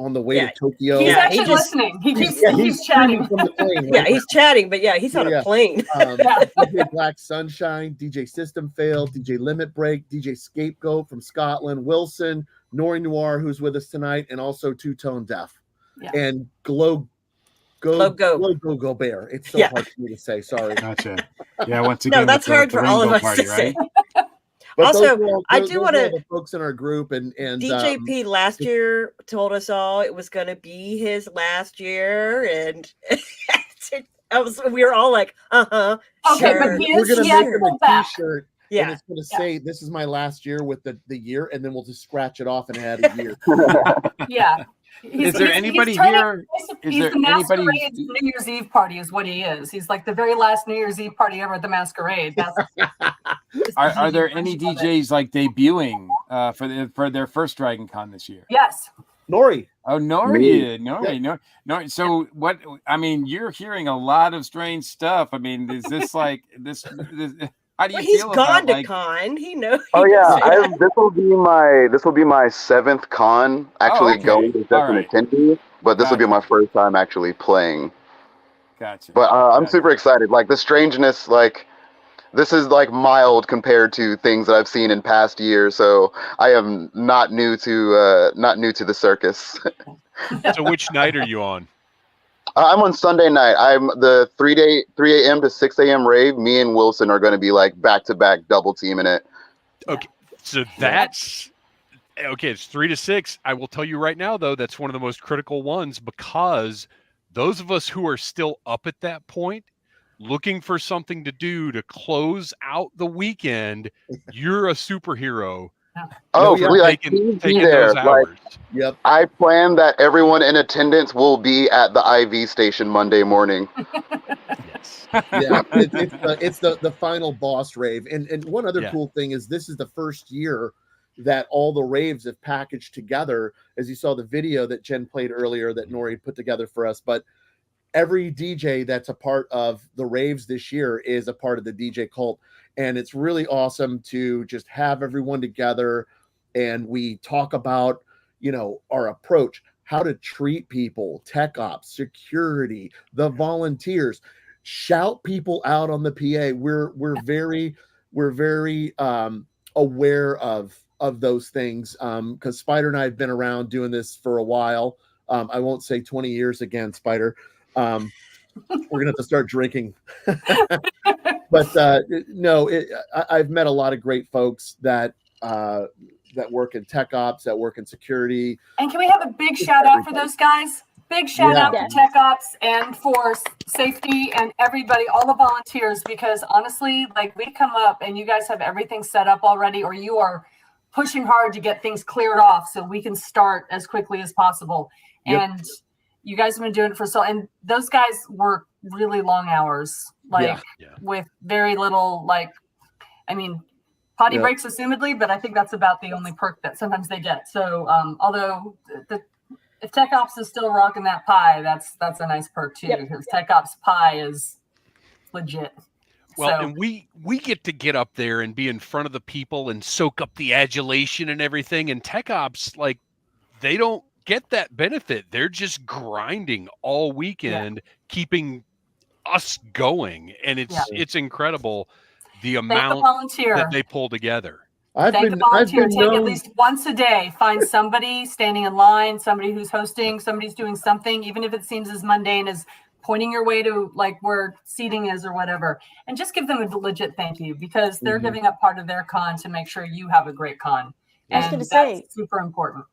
on the way Yeah. to Tokyo. He's Yeah, actually he just- listening. He keeps he's chatting. from the plane. Yeah, he's chatting, but yeah, he's on Yeah. a plane. DJ Black Sunshine, DJ System Fail, DJ Limit Break, DJ Scapegoat from Scotland, Wilson, Nori Noir, who's with us tonight, and also Two Tone Deaf. Yeah. And Go Bear. It's so hard for me to say. Sorry. Gotcha. Yeah, once again, No, that's with the- hard the for all of Rainbow us Party, to right? say. But Also, those are all- I those- do those want are all to. the folks in our group, and DJP last year told us all it was going to be his last year, and we were all like, Okay, sure. but he we're is gonna make him pulled a back. T-shirt, Yeah. and it's gonna say "This is my last year" with the year, and then we'll just scratch it off and add a year. Yeah. Is there anybody turning- here? Is He's there the anybody? Masquerade's New Year's Eve party is what he is. He's like the very last New Year's Eve party ever at the Masquerade. That's Are there any DJs like debuting for their first Dragon Con this year? Yes. Nori. Oh, Nori. So what? I mean, you're hearing a lot of strange stuff. I mean, is this like this how do you Well, he's feel gone about to like? con. He knows. Oh yeah, this will be my 7th con actually okay. going as All an right. attendee, but this will be Gotcha. my first time actually playing. Gotcha. But I'm super excited. Like the strangeness, like this is like mild compared to things that I've seen in past years. So I am not new to the circus. So which night are you on? I'm on Sunday night. I'm the 3 a.m. to 6 a.m. rave. Me and Wilson are going to be like back-to-back double teaming it. Okay, so that's okay. It's 3 to 6. I will tell you right now, though, that's one of the most critical ones because those of us who are still up at that point, looking for something to do to close out the weekend, you're a superhero. Oh, for really? Like, taking be there. those hours. Yep. I plan that everyone in attendance will be at the IV station Monday morning. Yes. Yeah, it's the final boss rave. And one other Yeah. cool thing is this is the first year that all the raves have packaged together, as you saw the video that Jen played earlier that Nori put together for us. But every DJ that's a part of the raves this year is a part of the DJ cult. And it's really awesome to just have everyone together and we talk about, our approach, how to treat people, tech ops, security, the volunteers, shout people out on the PA. We're very aware of those things. Because Spider and I have been around doing this for a while. I won't say 20 years again, Spider. We're gonna have to start drinking. But no, I've met a lot of great folks that work in tech ops, that work in security. And can we have a big shout out for those guys? Big shout out to tech ops and for safety and everybody, all the volunteers, because honestly, like we come up and you guys have everything set up already, or you are pushing hard to get things cleared off so we can start as quickly as possible. Yep. And you guys have been doing it for and those guys work really long hours, with very little, potty breaks assumedly, but I think that's about the only perk that sometimes they get. So although if tech ops is still rocking that pie, that's a nice perk too, because tech ops pie is legit. Well, and we get to get up there and be in front of the people and soak up the adulation and everything. And tech ops, they don't get that benefit. They're just grinding all weekend, keeping us going. And it's incredible the amount that they pull together. Thank the volunteer. Take at least once a day. Find somebody standing in line, somebody who's hosting, somebody's doing something, even if it seems as mundane as pointing your way to where seating is or whatever, and just give them a legit thank you, because they're giving up part of their con to make sure you have a great con. I was And going to that's say, super important.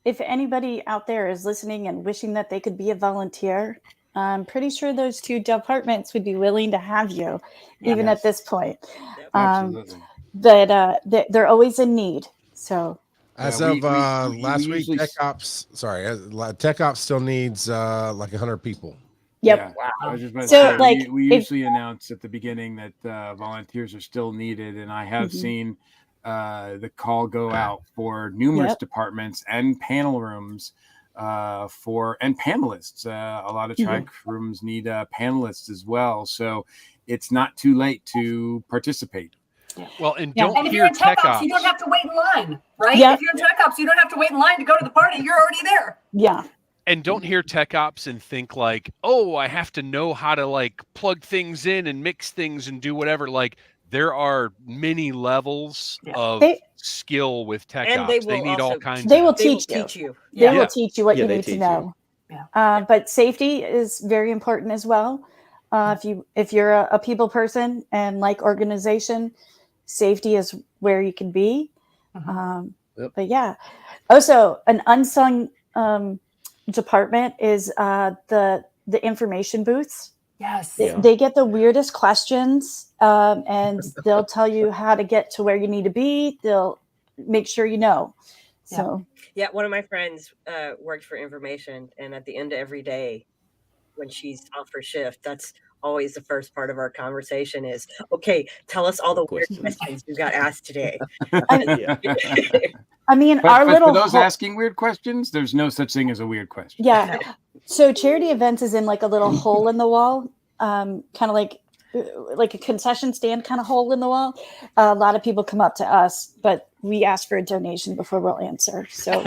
if anybody out there is listening and wishing that they could be a volunteer, I'm pretty sure those two departments would be willing to have you, even at this point. Absolutely. They're always in need. So as of last week, Tech Ops still needs 100 people. Yep. Yeah. Wow. I was just about to So, say, we usually announce at the beginning that volunteers are still needed, and I have seen the call go out for numerous departments and panel rooms and panelists. A lot of track rooms need panelists as well, so it's not too late to participate. Yeah. Well, and And don't if hear you're in tech tech ops, ops. you don't have to wait in line, right? Yeah. If you're in tech ops, you don't have to wait in line to go to the party. You're already there. Yeah. And don't hear tech ops and think like, oh, I have to know how to like plug things in and mix things and do whatever. Like there are many levels of skill with tech And ops. They need all kinds They of will help. teach you. Yeah. They will teach you what Yeah, you they need to teach know. Yeah. But safety is very important as well. If you're a people person and like organization, safety is where you can be. But yeah, also an unsung department is the information booths. Yes. They get the weirdest questions, and they'll tell you how to get to where you need to be. They'll make sure you know. So yeah, one of my friends worked for information, and at the end of every day, when she's off her shift, that's always the first part of our conversation is, okay, tell us all the weird questions you got asked today. I mean, But our little for those asking weird questions, there's no such thing as a weird question. Yeah. So charity events is in like a little hole in the wall, kind of like a concession stand kind of hole in the wall. A lot of people come up to us, but we ask for a donation before we'll answer. So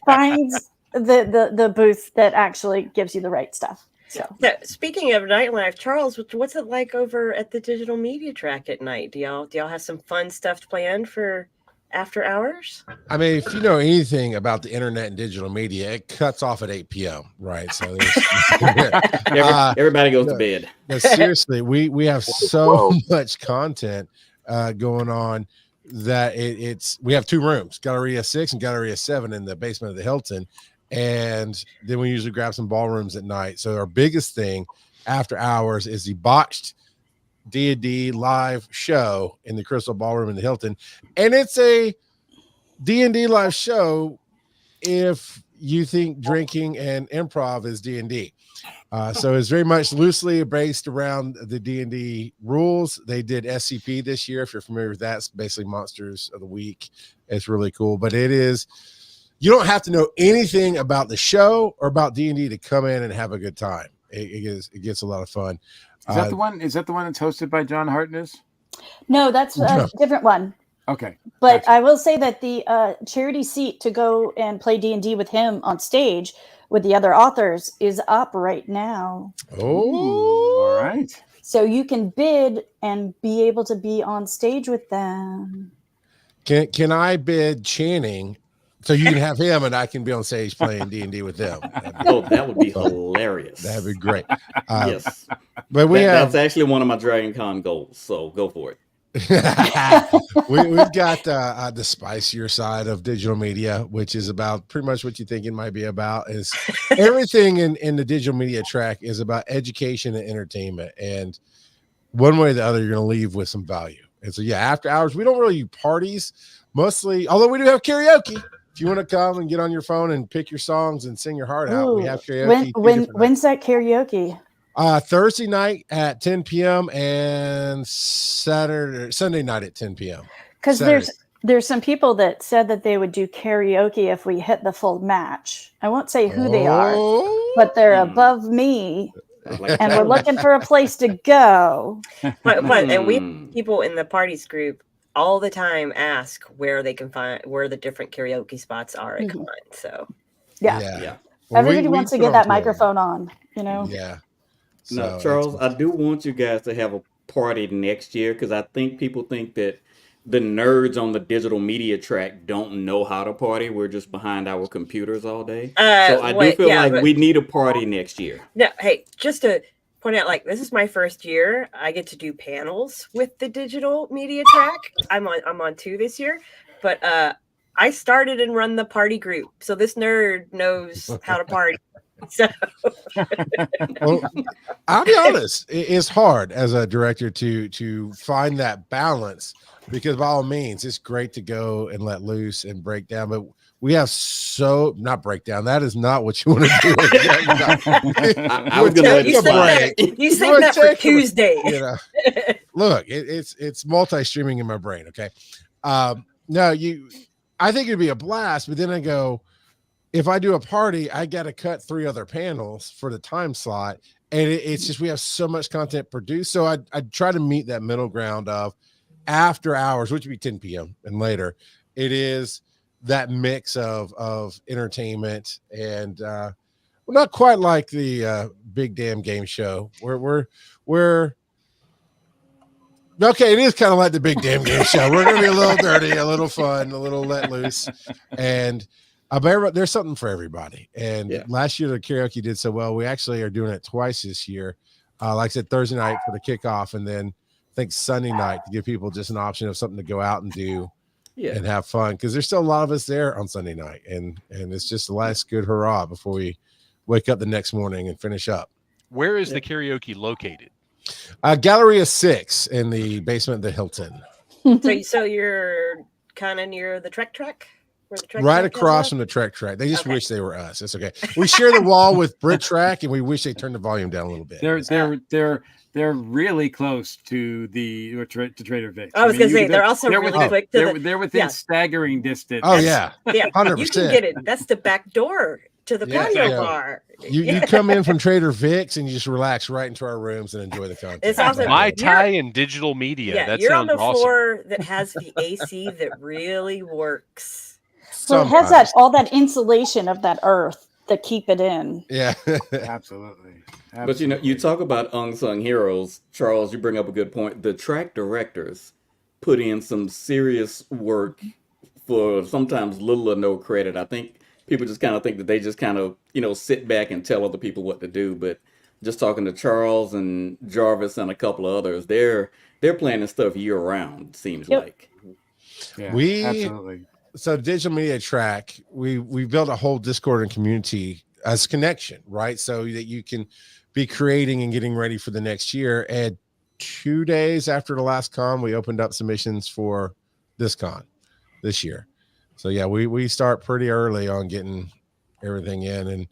find the booth that actually gives you the right stuff. So speaking of nightlife, Charles, what's it like over at the Digital Media Track at night? Do y'all have some fun stuff planned for after hours? I mean, if you know anything about the internet and digital media, it cuts off at 8 p.m. Right? So everybody goes to bed. No, seriously, we have so much content going on that we have 2 rooms, Galleria 6 and Galleria 7 in the basement of the Hilton. And then we usually grab some ballrooms at night. So our biggest thing after hours is the botched D&D live show in the Crystal Ballroom in the Hilton. And it's a D&D live show if you think drinking and improv is D&D. So it's very much loosely based around the D&D rules. They did SCP this year. If you're familiar with that, it's basically Monsters of the Week. It's really cool. But you don't have to know anything about the show or about D&D to come in and have a good time. It gets a lot of fun. Is that the one? Is that the one that's hosted by John Hartness? No, that's a different one. Okay. But Gotcha. I will say that the charity seat to go and play D&D with him on stage with the other authors is up right now. Oh, all right. So you can bid and be able to be on stage with them. Can I bid Channing so you can have him and I can be on stage playing D&D with them? That would be hilarious. That'd be great. Yes. But that's actually one of my Dragon Con goals. So go for it. We've got the spicier side of digital media, which is about pretty much what you think it might be about. Is everything in the digital media track is about education and entertainment, and one way or the other you're going to leave with some value. And so after hours we don't really do parties mostly, although we do have karaoke. If you want to come and get on your phone and pick your songs and sing your heart out, we have karaoke. When's that karaoke? Thursday night at 10 p.m. and Sunday night at 10 p.m. Because there's some people that said that they would do karaoke if we hit the full match. I won't say who they are, but they're above me, and we're looking for a place to go. But and we people in the parties group all the time ask where they can find where the different karaoke spots are at Con. So yeah. Everybody wants to get that microphone on, Yeah. Now, Charles, I do want you guys to have a party next year because I think people think that the nerds on the digital media track don't know how to party. We're just behind our computers all day. So I do feel like we need a party next year. No, hey, just to point out, this is my first year. I get to do panels with the digital media track. I'm on 2 this year, but I started and run the party group, so this nerd knows how to party. So well, I'll be honest, it's hard as a director to find that balance, because by all means it's great to go and let loose and break down, but we have not break down. That is not what you want to do. I was gonna let you save that for Tuesday. Look, it's multi-streaming in my brain. Okay. I think it'd be a blast, but then I go, if I do a party, I got to cut 3 other panels for the time slot. And it's just, we have so much content produced. So I try to meet that middle ground of after hours, which would be 10 p.m. and later. It is that mix of entertainment, and we're not quite like the big damn game show. We're okay. It is kind of like the big damn game show. We're gonna be a little dirty, a little fun, a little let loose, and there's something for everybody. And last year the karaoke did so well. We actually are doing it twice this year. Like I said, Thursday night for the kickoff, and then I think Sunday night to give people just an option of something to go out and do and have fun, because there's still a lot of us there on Sunday night, and it's just the last good hurrah before we wake up the next morning and finish up. Where is the karaoke located? Galleria 6 in the basement of the Hilton. So you're kind of near the track? Where the track Right across from the track. They just wish they were us. It's okay. We share the wall with Brit Track, and we wish they turned the volume down a little bit. They're really close to the to Trader Vic's. I was going to say they're also really quick. They're within staggering distance. Oh yeah, 100%. You can get it. That's the back door to the patio bar. You come in from Trader Vic's and you just relax right into our rooms and enjoy the content. It's awesome. My tie and digital media. Yeah, that you're sounds on the awesome. floor that has the AC that really works. So it has all that insulation of that earth that keep it in. Yeah, absolutely. But you talk about unsung heroes, Charles. You bring up a good point. The track directors put in some serious work for sometimes little or no credit. I think people just kind of think that they just kind of sit back and tell other people what to do. But just talking to Charles and Jarvis and a couple of others, they're planning stuff year round. Seems like. Yeah, absolutely. So Digital Media Track, we built a whole Discord and community as connection, right? So that you can be creating and getting ready for the next year. And 2 days after the last con, we opened up submissions for this con this year. So yeah, we start pretty early on getting everything in, and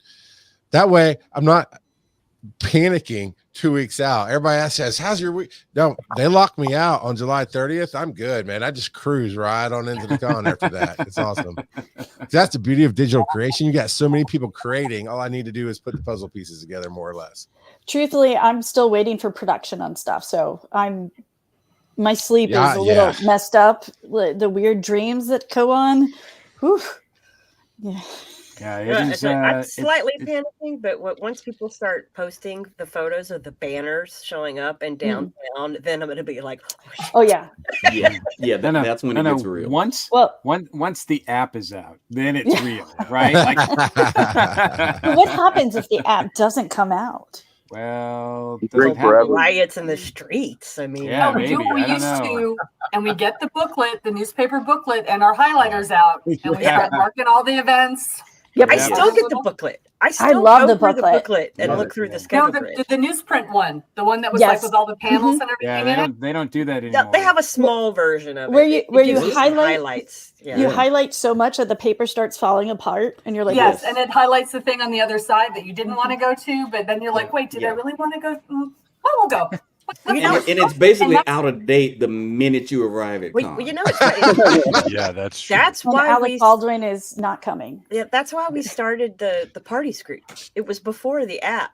that way I'm not panicking 2 weeks out. Everybody says, how's your week? No, they locked me out on July 30th. I'm good, man. I just cruise right on into the con after that. It's awesome. That's the beauty of digital creation. You got so many people creating. All I need to do is put the puzzle pieces together, more or less. Truthfully, I'm still waiting for production on stuff. So my sleep is a little messed up. The weird dreams that go on. Whew. Yeah. Yeah, I'm slightly panicking, but once people start posting the photos of the banners showing up and downtown, then I'm going to be like, oh yeah, that's when it gets real. Once the app is out, then it's real, right? But what happens if the app doesn't come out? Well, riots in the streets. I mean, maybe. Do what we used to, and we get the booklet, the newspaper booklet, and our highlighters out, and we start marking all the events. Yep. I still get the booklet. I love the booklet and look through the schedule. No, the newsprint one, the one that was like with all the panels and everything. Yeah, they don't do that anymore. They have a small version of where it. you highlights. Yeah. You highlight so much that the paper starts falling apart, and you're like, yes, and it highlights the thing on the other side that you didn't want to go to, but then you're like, wait, did I really want to go? We'll go. And it's basically out of date the minute you arrive at con. Yeah, that's true. That's why Alec Baldwin is not coming. Yeah, that's why we started the parties group. It was before the app,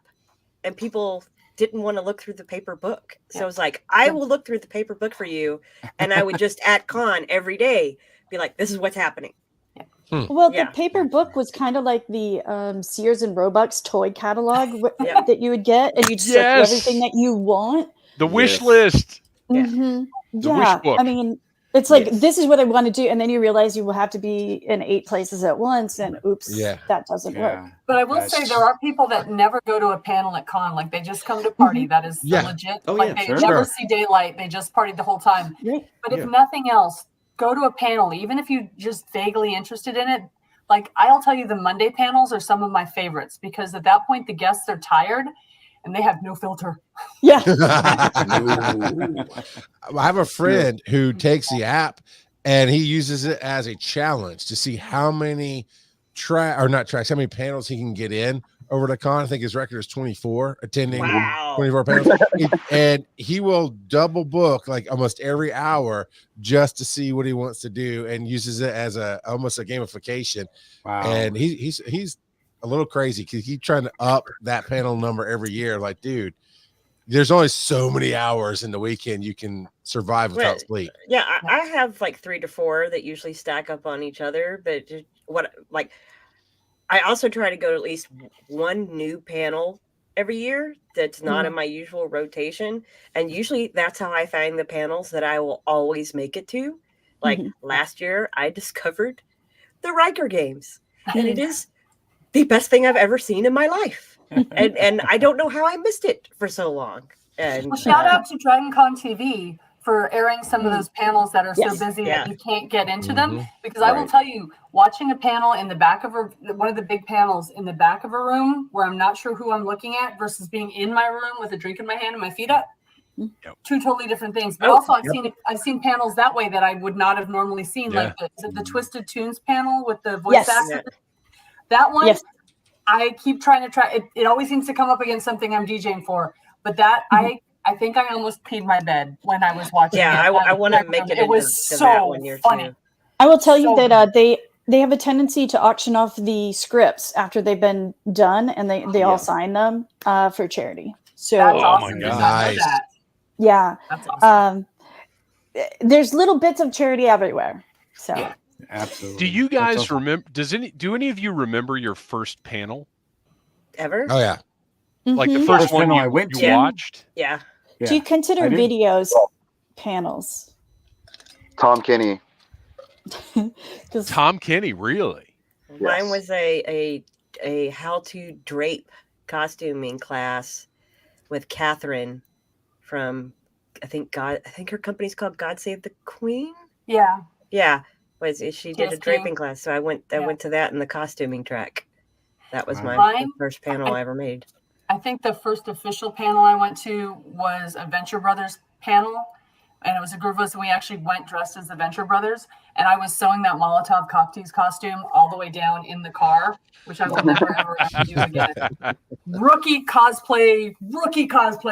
and people didn't want to look through the paper book. So I was like, I will look through the paper book for you, and I would just at con every day be like, this is what's happening. Well, the paper book was kind of like the Sears and Roebuck's toy catalog that you would get, and you'd search everything that you want. The wish list. Mm-hmm. The wish book. I mean, it's like, this is what I want to do. And then you realize you will have to be in 8 places at once. And that doesn't work. But I will say there are people that never go to a panel at con. Like they just come to party. That is legit. They never see daylight. They just party the whole time. But if nothing else, go to a panel, even if you're just vaguely interested in it. Like I'll tell you, the Monday panels are some of my favorites because at that point, the guests are tired and they have no filter. Yeah. I have a friend who takes the app and he uses it as a challenge to see how many how many panels he can get in over the con. I think his record is 24 attending 24 panels. And he will double book like almost every hour just to see what he wants to do and uses it as almost a gamification. Wow. And he's a little crazy because he's trying to up that panel number every year. Like, dude, there's only so many hours in the weekend you can survive without Right. sleep. Yeah, I have like 3 to 4 that usually stack up on each other. But I also try to go to at least one new panel every year that's not in my usual rotation. And usually that's how I find the panels that I will always make it to. Like last year, I discovered the Riker games, and it is the best thing I've ever seen in my life. and I don't know how I missed it for so long. And Well, shout out to DragonCon TV for airing some of those panels that are so busy that you can't get into them. Because I will tell you, watching a panel in the back of one of the big panels in the back of a room where I'm not sure who I'm looking at versus being in my room with a drink in my hand and my feet up, two totally different things. But also I've seen panels that way that I would not have normally seen, like the Twisted Tunes panel with the voice actor. That one, I keep trying to try. It always seems to come up against something I'm DJing for. But that I think I almost peed my bed when I was watching. Yeah, I want to make it. It was so funny. I will tell you that they have a tendency to auction off the scripts after they've been done, and they all sign them for charity. So that's awesome. My God. Nice. Yeah, that's awesome. There's little bits of charity everywhere. So Absolutely. Do you guys remember? Do any of you remember your first panel Ever? Oh yeah. Like the first one I went you to. watched? Yeah. Do you consider I did. videos panels? Tom Kenny. Tom Kenny, really? Mine was a how to drape costuming class with Catherine from I think her company's called God Save the Queen. Yeah. Yeah. She did a TSQ. draping class, so I went to that in the costuming track. That was my Mine, first panel I ever made. I think the first official panel I went to was a Venture Brothers panel. And it was a group of us, and we actually went dressed as the Venture Brothers. And I was sewing that Molotov cocktails costume all the way down in the car, which I will never, ever have to do again. Rookie cosplay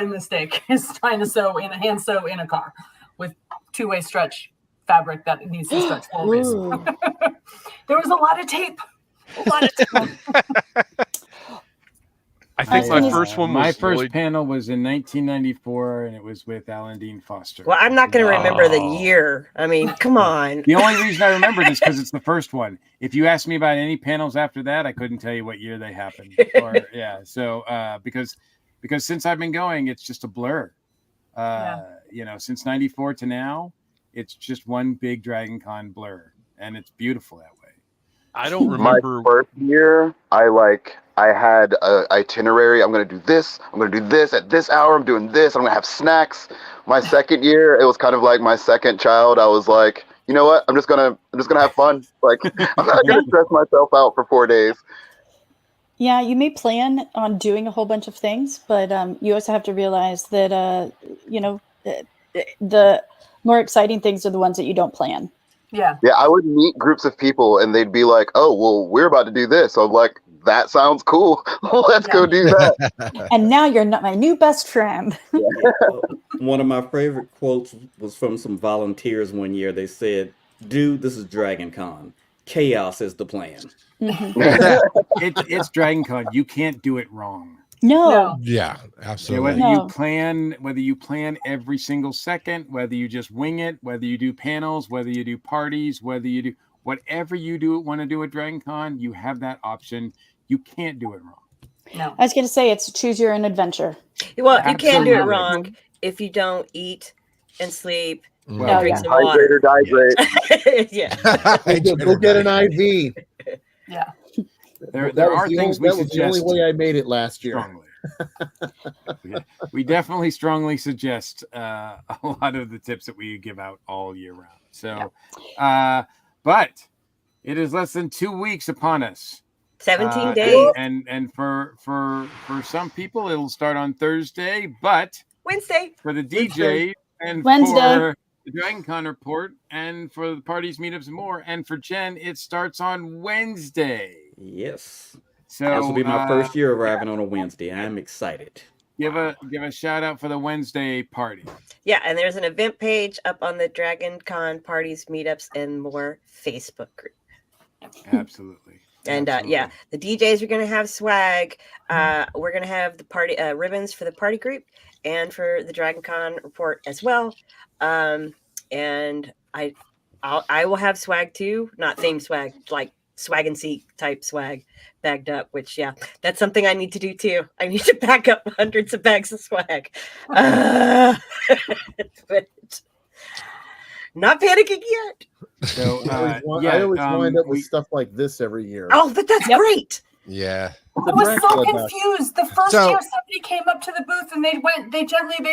mistake is trying to hand sew in a car with two-way stretch fabric that needs to stretch always. There was a lot of tape. I think my first one was my first panel was in 1994, and it was with Alan Dean Foster. Well, I'm not going to remember the year. I mean, come on. The only reason I remember this because it's the first one. If you ask me about any panels after that, I couldn't tell you what year they happened. So because since I've been going, it's just a blur. Since 94 to now, it's just one big Dragon Con blur, and it's beautiful that way. I don't remember. My first year, I had an itinerary. I'm going to do this. I'm going to do this at this hour. I'm doing this. I'm going to have snacks. My second year, it was kind of like my second child. I was like, you know what? I'm just gonna have fun. Like, I'm not going to stress myself out for 4 days. Yeah, you may plan on doing a whole bunch of things, but you also have to realize that the more exciting things are the ones that you don't plan. Yeah. Yeah, I would meet groups of people, and they'd be like, "Oh, well, we're about to do this." So I'm like, "That sounds cool. Let's go do that." And now you're not my new best friend. One of my favorite quotes was from some volunteers one year. They said, "Dude, this is Dragon Con. Chaos is the plan." It's Dragon Con. You can't do it wrong. No. Yeah, absolutely. Whether you plan every single second, whether you just wing it, whether you do panels, whether you do parties, whether you do whatever you want to do at Dragon Con, you have that option. You can't do it wrong. No. I was going to say it's choose your own adventure. Well, you can't do it wrong if you don't eat and sleep. Well, drink some hydrate or water. dihydrate. Yeah. Go get an IV. Yeah. There are things we that was the only suggest. way I made it last year. Strongly. We definitely strongly suggest a lot of the tips that we give out all year round. So, but it is less than 2 weeks upon us. 17 days. And for some people, it'll start on Thursday, but Wednesday for the DJ and Wednesday. for the Dragon Con report and for the parties, meetups, and more. And for Jen, it starts on Wednesday. Yes. So this will be my first year arriving on a Wednesday. I'm excited. Give a shout out for the Wednesday party. Yeah, and there's an event page up on the Dragon Con parties, meetups, and more Facebook group. Absolutely. And yeah, the DJs are going to have swag. We're going to have the party ribbons for the party group and for the Dragon Con report as well. And I will have swag too, not theme swag, like swag and seek type swag bagged up, which that's something I need to do too. I need to back up hundreds of bags of swag. But not panicking yet. So I always wind up with stuff like this every year. Oh, but that's great. Yeah. I was so confused. The first year somebody came up to the booth and they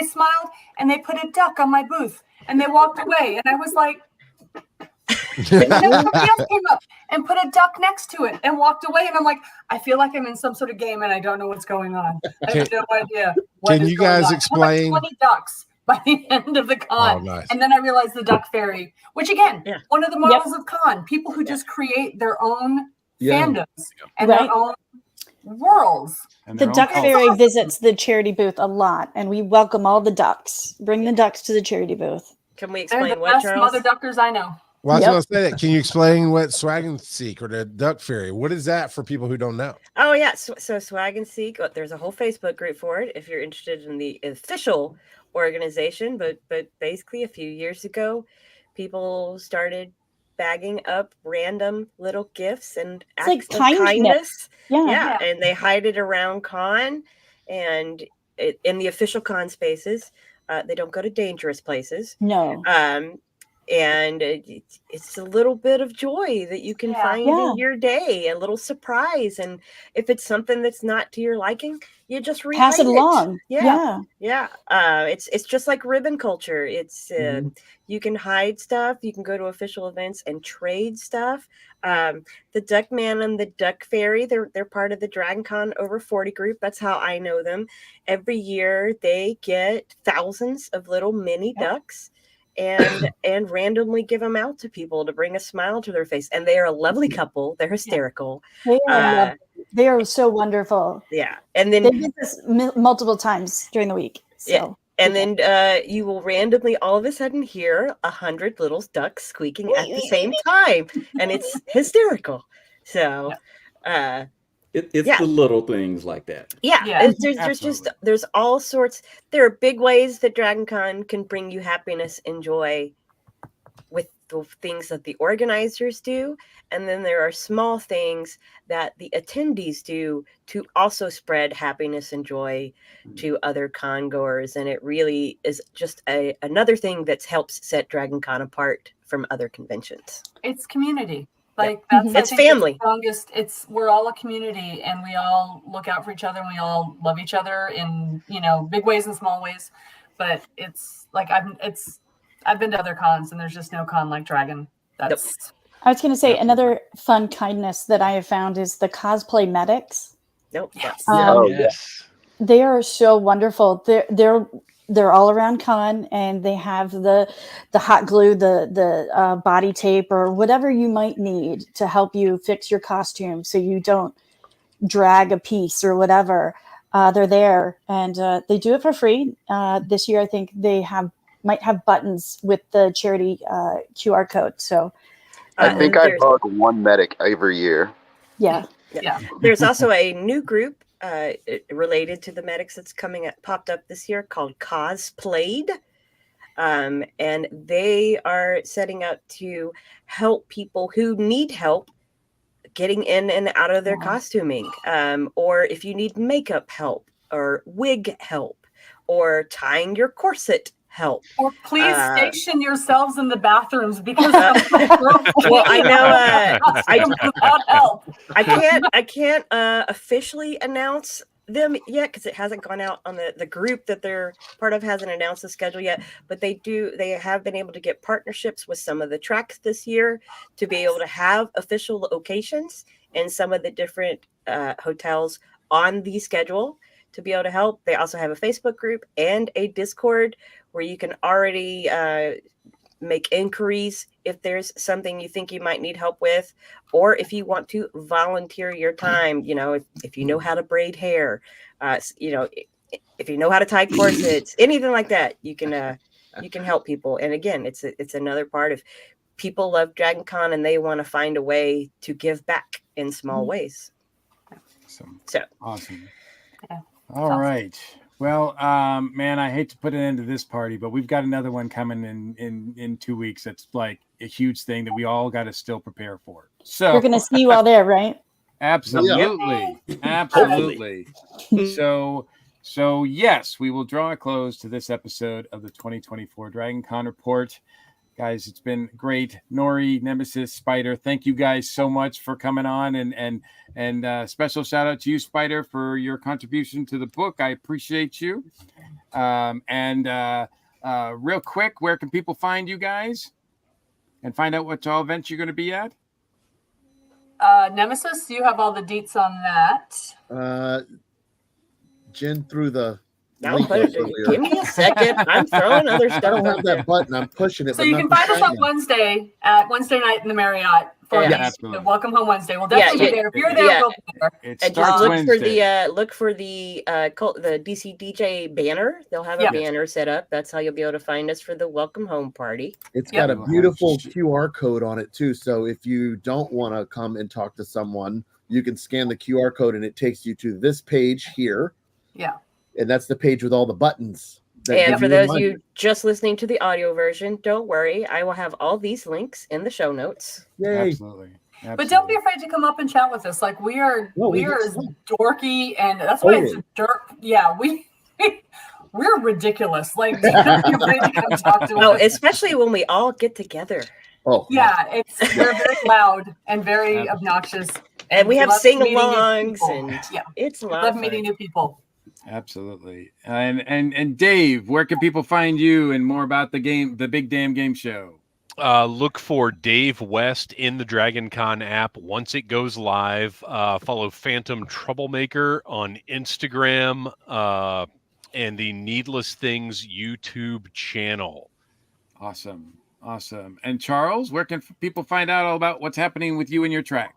smiled and they put a duck on my booth and they walked away. And I was like, and then somebody else came up and put a duck next to it and walked away. And I'm like, I feel like I'm in some sort of game and I don't know what's going on. I have no idea. Can you guys explain? Like 20 ducks by the end of the con. Oh, nice. And then I realized the duck fairy, which again, one of the models of con, people who just create their own fandoms and their own worlds. The duck fairy visits the charity booth a lot, and we welcome all the ducks. Bring the ducks to the charity booth. Can we They're explain the what, best Charles? mother duckers I know. Well, I was going to say that. Can you explain what Swag and Seek or the Duck Fairy? What is that for people who don't know? Oh yeah, so Swag and Seek. There's a whole Facebook group for it if you're interested in the official organization. But basically, a few years ago, people started bagging up random little gifts and acts of kindness. Yeah, and they hide it around con and in the official con spaces. They don't go to dangerous places. No. And it's a little bit of joy that you can find in your day, a little surprise. And if it's something that's not to your liking, you just pass it along. Yeah. It's just like ribbon culture. It's you can hide stuff. You can go to official events and trade stuff. The Duck Man and the Duck Fairy, they're part of the Dragon Con Over 40 group. That's how I know them. Every year they get thousands of little mini ducks and randomly give them out to people to bring a smile to their face. And they are a lovely couple. They're hysterical. They are so wonderful. Yeah. And then they did this multiple times during the week. So. Yeah. And then you will randomly all of a sudden hear 100 little ducks squeaking at the same time. And it's hysterical. So it's the little things like that. There's all sorts. There are big ways that Dragon Con can bring you happiness and joy with the things that the organizers do. And then there are small things that the attendees do to also spread happiness and joy to other con goers. And it really is just another thing that helps set Dragon Con apart from other conventions. It's community. Like that's it's family. We're all a community and we all look out for each other and we all love each other in, big ways and small ways. But it's like I've been to other cons and there's just no con like Dragon. I was going to say another fun kindness that I have found is the cosplay medics. Yes. They are so wonderful. They're all around con and they have the hot glue, the body tape or whatever you might need to help you fix your costume so you don't drag a piece or whatever. They're there and they do it for free. This year, I think they might have buttons with the charity QR code. So I think I bought one medic every year. Yeah. There's also a new group related to the medics that's popped up this year called Cosplayed. And they are setting up to help people who need help getting in and out of their costuming. Or if you need makeup help or wig help or tying your corset help. Or please station yourselves in the bathrooms because well, I know I can't officially announce them yet because it hasn't gone out on the group that they're part of hasn't announced the schedule yet, but they have been able to get partnerships with some of the tracks this year to be able to have official locations in some of the different hotels on the schedule to be able to help. They also have a Facebook group and a Discord where you can already make inquiries if there's something you think you might need help with, or if you want to volunteer your time, if you know how to braid hair, if you know how to tie corsets, anything like that, you can help people. And again, it's another part of people love Dragon Con and they want to find a way to give back in small ways. Awesome. Yeah. All right. Well, man, I hate to put an end to this party, but we've got another one coming in 2 weeks. That's like a huge thing that we all got to still prepare for. So We're going to see you all there, right? Absolutely. Absolutely. So yes, we will draw a close to this episode of the 2024 Dragon Con Report. Guys, it's been great. Nori, Nemesis, Spider, thank you guys so much for coming on, and special shout out to you, Spider, for your contribution to the book. I appreciate you. Real quick, where can people find you guys and find out what all events you're going to be at? Nemesis, you have all the deets on that. Jen threw the Now link put up it, earlier. give me a second. I'm throwing other I stuff don't have out that there. button. I'm pushing it. So but you can nothing's find us on happening. Wednesday at Wednesday night in the Marriott for the Welcome Home Wednesday. We'll definitely be there. If you're there, we'll be there. It And starts just Wednesday. look for the DCDJ banner. They'll have a banner set up. That's how you'll be able to find us for the Welcome Home party. It's got a beautiful QR code on it too. So if you don't want to come and talk to someone, you can scan the QR code and it takes you to this page here. Yeah. And that's the page with all the buttons. that And give for you those of money. you just listening to the audio version, don't worry. I will have all these links in the show notes. Yay. Absolutely. But don't be afraid to come up and chat with us. Like we are as dorky, and that's why it's we're ridiculous. Like don't be afraid to come talk to Oh, us. especially when we all get together. Oh, Yeah, we're very loud and very obnoxious. And we have love meeting new sing-alongs people. and yeah, it's a we lot love of meeting fun. new people. Absolutely. And Dave, where can people find you and more about the Big Damn Game Show? Look for Dave West in the Dragon Con app. Once it goes live, follow Phantom Troublemaker on Instagram and the Needless Things YouTube channel. Awesome. And Charles, where can people find out all about what's happening with you and your track?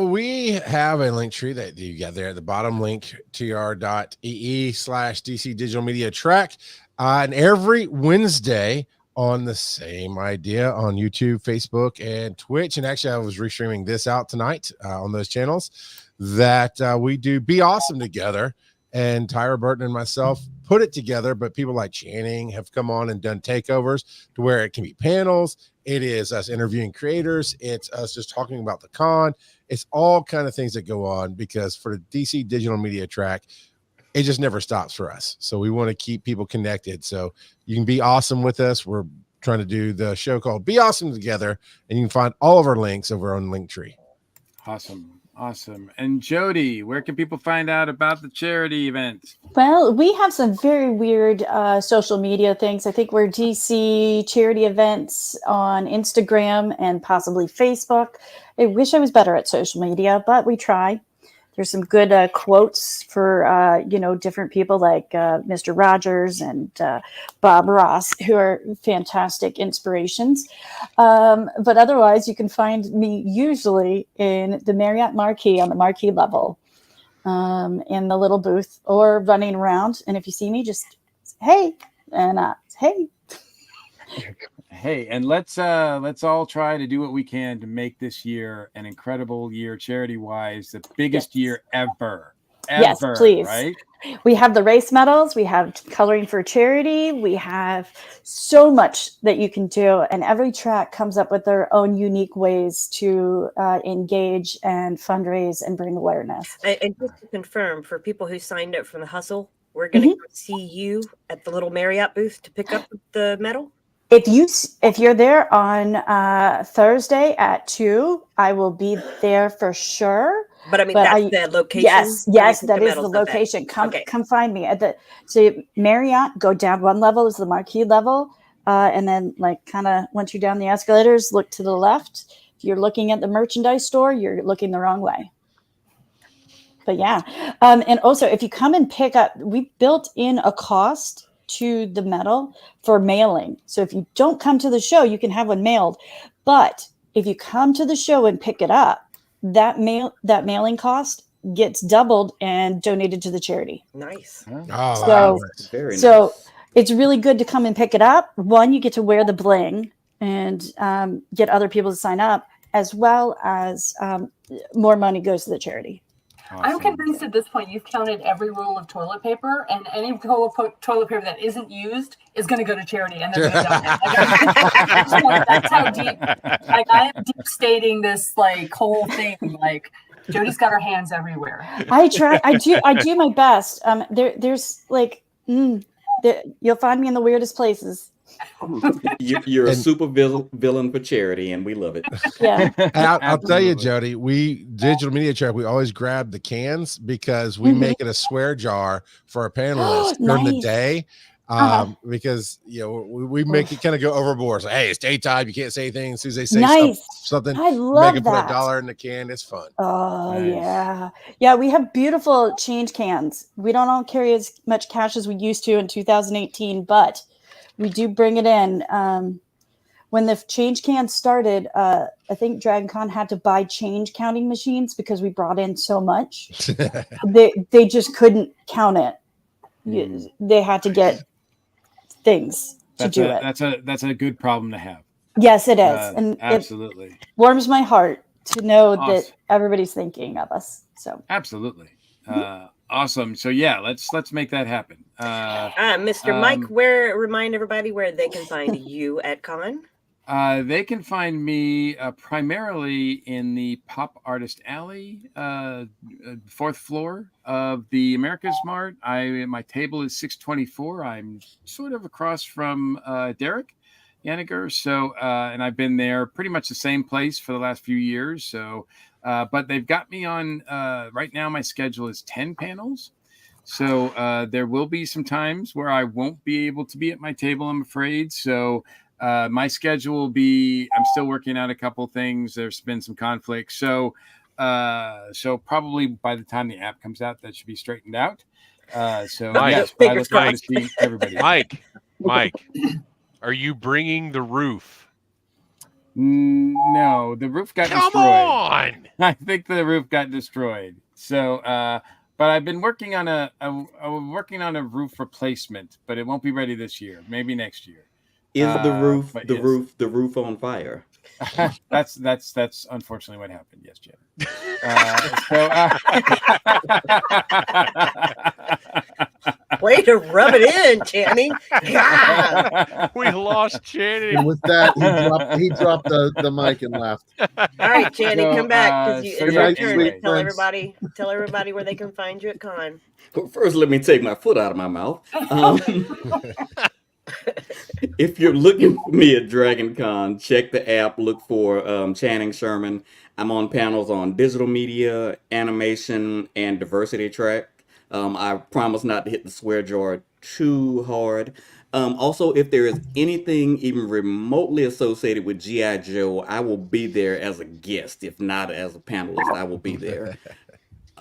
We have a link tree that you got there at the bottom, linktr.ee/dcdigitalmediatrack. And every Wednesday on the same idea on YouTube, Facebook, and Twitch. And actually, I was restreaming this out tonight on those channels that we do Be Awesome together. And Tyra Burton and myself put it together, but people like Channing have come on and done takeovers to where it can be panels. It is us interviewing creators. It's us just talking about the con. It's all kind of things that go on because for the DC Digital Media Track, it just never stops for us. So we want to keep people connected. So you can be awesome with us. We're trying to do the show called Be Awesome Together, and you can find all of our links over on Linktree. Awesome. And Jody, where can people find out about the charity event? Well, we have some very weird social media things. I think we're DC charity events on Instagram and possibly Facebook. I wish I was better at social media, but we try. There's some good quotes for, different people like Mr. Rogers and Bob Ross, who are fantastic inspirations. But otherwise, you can find me usually in the Marriott Marquee on the Marquee level in the little booth or running around. And if you see me, just hey, and hey. Hey, and let's all try to do what we can to make this year an incredible year charity-wise, the biggest year ever. Yes, please. Right? We have the race medals. We have coloring for charity. We have so much that you can do. And every track comes up with their own unique ways to engage and fundraise and bring awareness. And just to confirm, for people who signed up for the hustle, we're going to see you at the little Marriott booth to pick up the medal. If you're there on Thursday at 2, I will be there for sure. But I mean, that's the location. Yes, that is the location. Come find me at the Marriott. Go down one level is the Marquee level, and then kind of once you're down the escalators, look to the left. If you're looking at the merchandise store, you're looking the wrong way. But yeah, and also if you come and pick up, we built in a cost to the medal for mailing. So if you don't come to the show, you can have one mailed. But if you come to the show and pick it up, that mailing cost gets doubled and donated to the charity. Nice. So it's really good to come and pick it up. One, you get to wear the bling and get other people to sign up. as well as more money goes to the charity. I'm convinced at this point you've counted every roll of toilet paper, and any toilet paper that isn't used is going to go to charity, and they're going to donate. That's how deep. Like, I am deep stating this like whole thing. Like, Jody's got her hands everywhere. I try. I do my best. There's like, you'll find me in the weirdest places. You're a super villain for charity, and we love it. Yeah. I'll tell you, Jody, we Digital Media Track, we always grab the cans because we make it a swear jar for our panelists during the day. Because we make it kind of go overboard. So hey, it's daytime, you can't say anything. As soon as they say something, I love make them put that. $1 in the can. It's fun. Oh yeah. We have beautiful change cans. We don't all carry as much cash as we used to in 2018, but we do bring it in. When the change cans started, I think Dragon Con had to buy change counting machines because we brought in so much. they just couldn't count it. They had to get things to do it. That's a good problem to have. Yes, it is. And absolutely it warms my heart to know that everybody's thinking of us. So absolutely. Awesome. So yeah, let's make that happen. Mr. Mike, remind everybody where they can find you at con. They can find me primarily in the Pop Artist Alley, 4th floor of the America's Mart. My table is 624. I'm sort of across from Derek Yaniger. So, and I've been there pretty much the same place for the last few years. So, but they've got me on right now. My schedule is 10 panels. So there will be some times where I won't be able to be at my table, I'm afraid. So my schedule will be, I'm still working out a couple things. There's been some conflicts. So probably by the time the app comes out, that should be straightened out. So yes, I look forward to seeing everybody. Mike, are you bringing the roof? No, the roof got destroyed. Come on! I think the roof got destroyed. So, but I've been working on a roof replacement, but it won't be ready this year. Maybe next year. Is the roof on fire? That's unfortunately what happened. Yes, Jim. Way to rub it in, Channing. God. We lost Channing. And with that, he dropped the mic and left. All right, Channing, come back because it's your turn. anyway, Tell everybody where they can find you at con. Well, first, let me take my foot out of my mouth. If you're looking for me at Dragon Con, check the app, look for Channing Sherman. I'm on panels on digital media, animation, and diversity track. I promise not to hit the swear jar too hard. Also, if there is anything even remotely associated with G.I. Joe, I will be there as a guest. If not as a panelist, I will be there.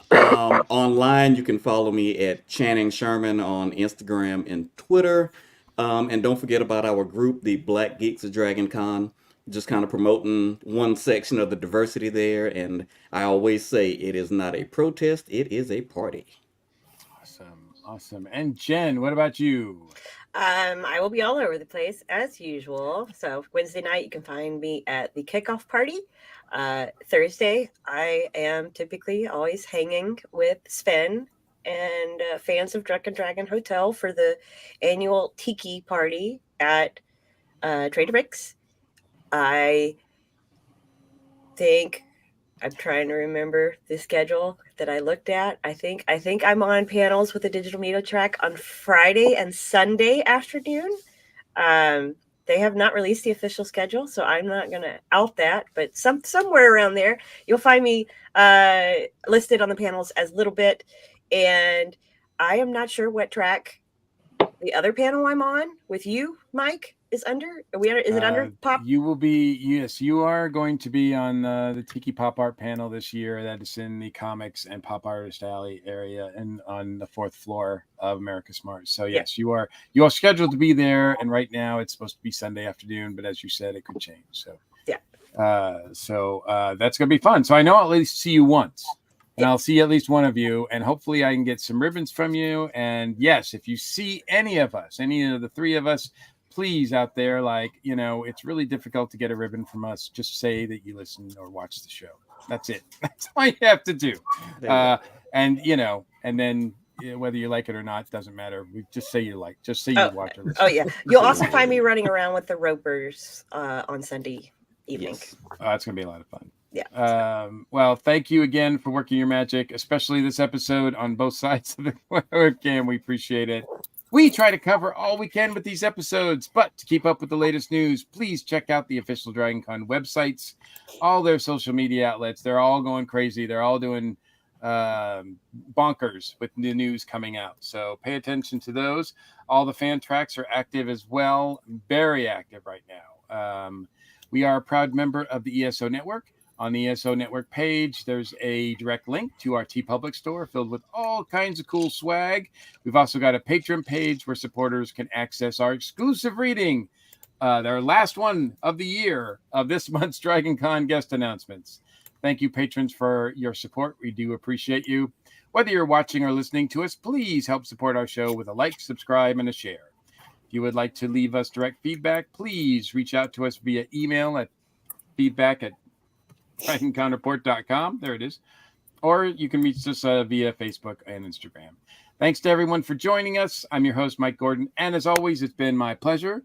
Online, you can follow me at Channing Sherman on Instagram and Twitter. And don't forget about our group, the Black Geeks of Dragon Con, just kind of promoting one section of the diversity there. And I always say it is not a protest, it is a party. Awesome. And Jen, what about you? I will be all over the place as usual. So Wednesday night, you can find me at the kickoff party. Thursday, I am typically always hanging with Sven and fans of Drunken Dragon Hotel for the annual Tiki party at Trader Vic's. I think I'm trying to remember the schedule that I looked at. I think I'm on panels with the Digital Media Track on Friday and Sunday afternoon. They have not released the official schedule, so I'm not going to out that, but somewhere around there, you'll find me listed on the panels as Little Bit. And I am not sure what track the other panel I'm on with you, Mike, is under. Is it under Pop? You will be, yes, you are going to be on the Tiki Pop Art panel this year. That is in the Comics and Pop Artist Alley area and on the 4th floor of America's Mart. So yes, you are scheduled to be there. And right now it's supposed to be Sunday afternoon, but as you said, it could change. So yeah. So that's going to be fun. So I know I'll at least see you once. And I'll see at least one of you, and hopefully I can get some ribbons from you. And yes, if you see any of us, any of the three of us, please out there, like, it's really difficult to get a ribbon from us. Just say that you listen or watch the show. That's it. That's all you have to do. And then whether you like it or not doesn't matter. We just say you watch or listen. Oh yeah. You'll also find me running around with the Ropers on Sunday evening. Yes. That's gonna be a lot of fun. Yeah. Well, thank you again for working your magic, especially this episode on both sides of the webcam. We appreciate it. We try to cover all we can with these episodes, but to keep up with the latest news, please check out the official DragonCon websites, all their social media outlets. They're all going crazy. They're all doing bonkers with the news coming out. So pay attention to those. All the fan tracks are active as well. Very active right now. We are a proud member of the ESO Network. On the ESO Network page, there's a direct link to our TeePublic store filled with all kinds of cool swag. We've also got a Patreon page where supporters can access our exclusive reading, their last one of the year of this month's DragonCon guest announcements. Thank you, patrons, for your support. We do appreciate you. Whether you're watching or listening to us, please help support our show with a like, subscribe, and a share. If you would like to leave us direct feedback, please reach out to us via email at feedback@DragonConReport.com. There it is. Or you can reach us via Facebook and Instagram. Thanks to everyone for joining us. I'm your host, Mike Gordon. And as always, it's been my pleasure.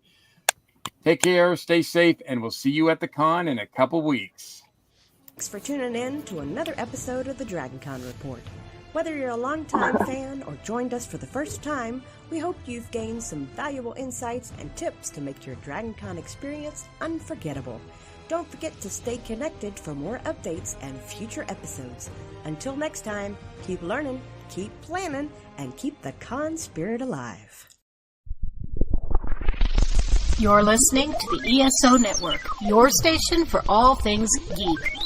Take care, stay safe, and we'll see you at the con in a couple weeks. Thanks for tuning in to another episode of the DragonCon Report. Whether you're a longtime fan or joined us for the first time, we hope you've gained some valuable insights and tips to make your DragonCon experience unforgettable. Don't forget to stay connected for more updates and future episodes. Until next time, keep learning, keep planning, and keep the con spirit alive. You're listening to the ESO Network, your station for all things geek.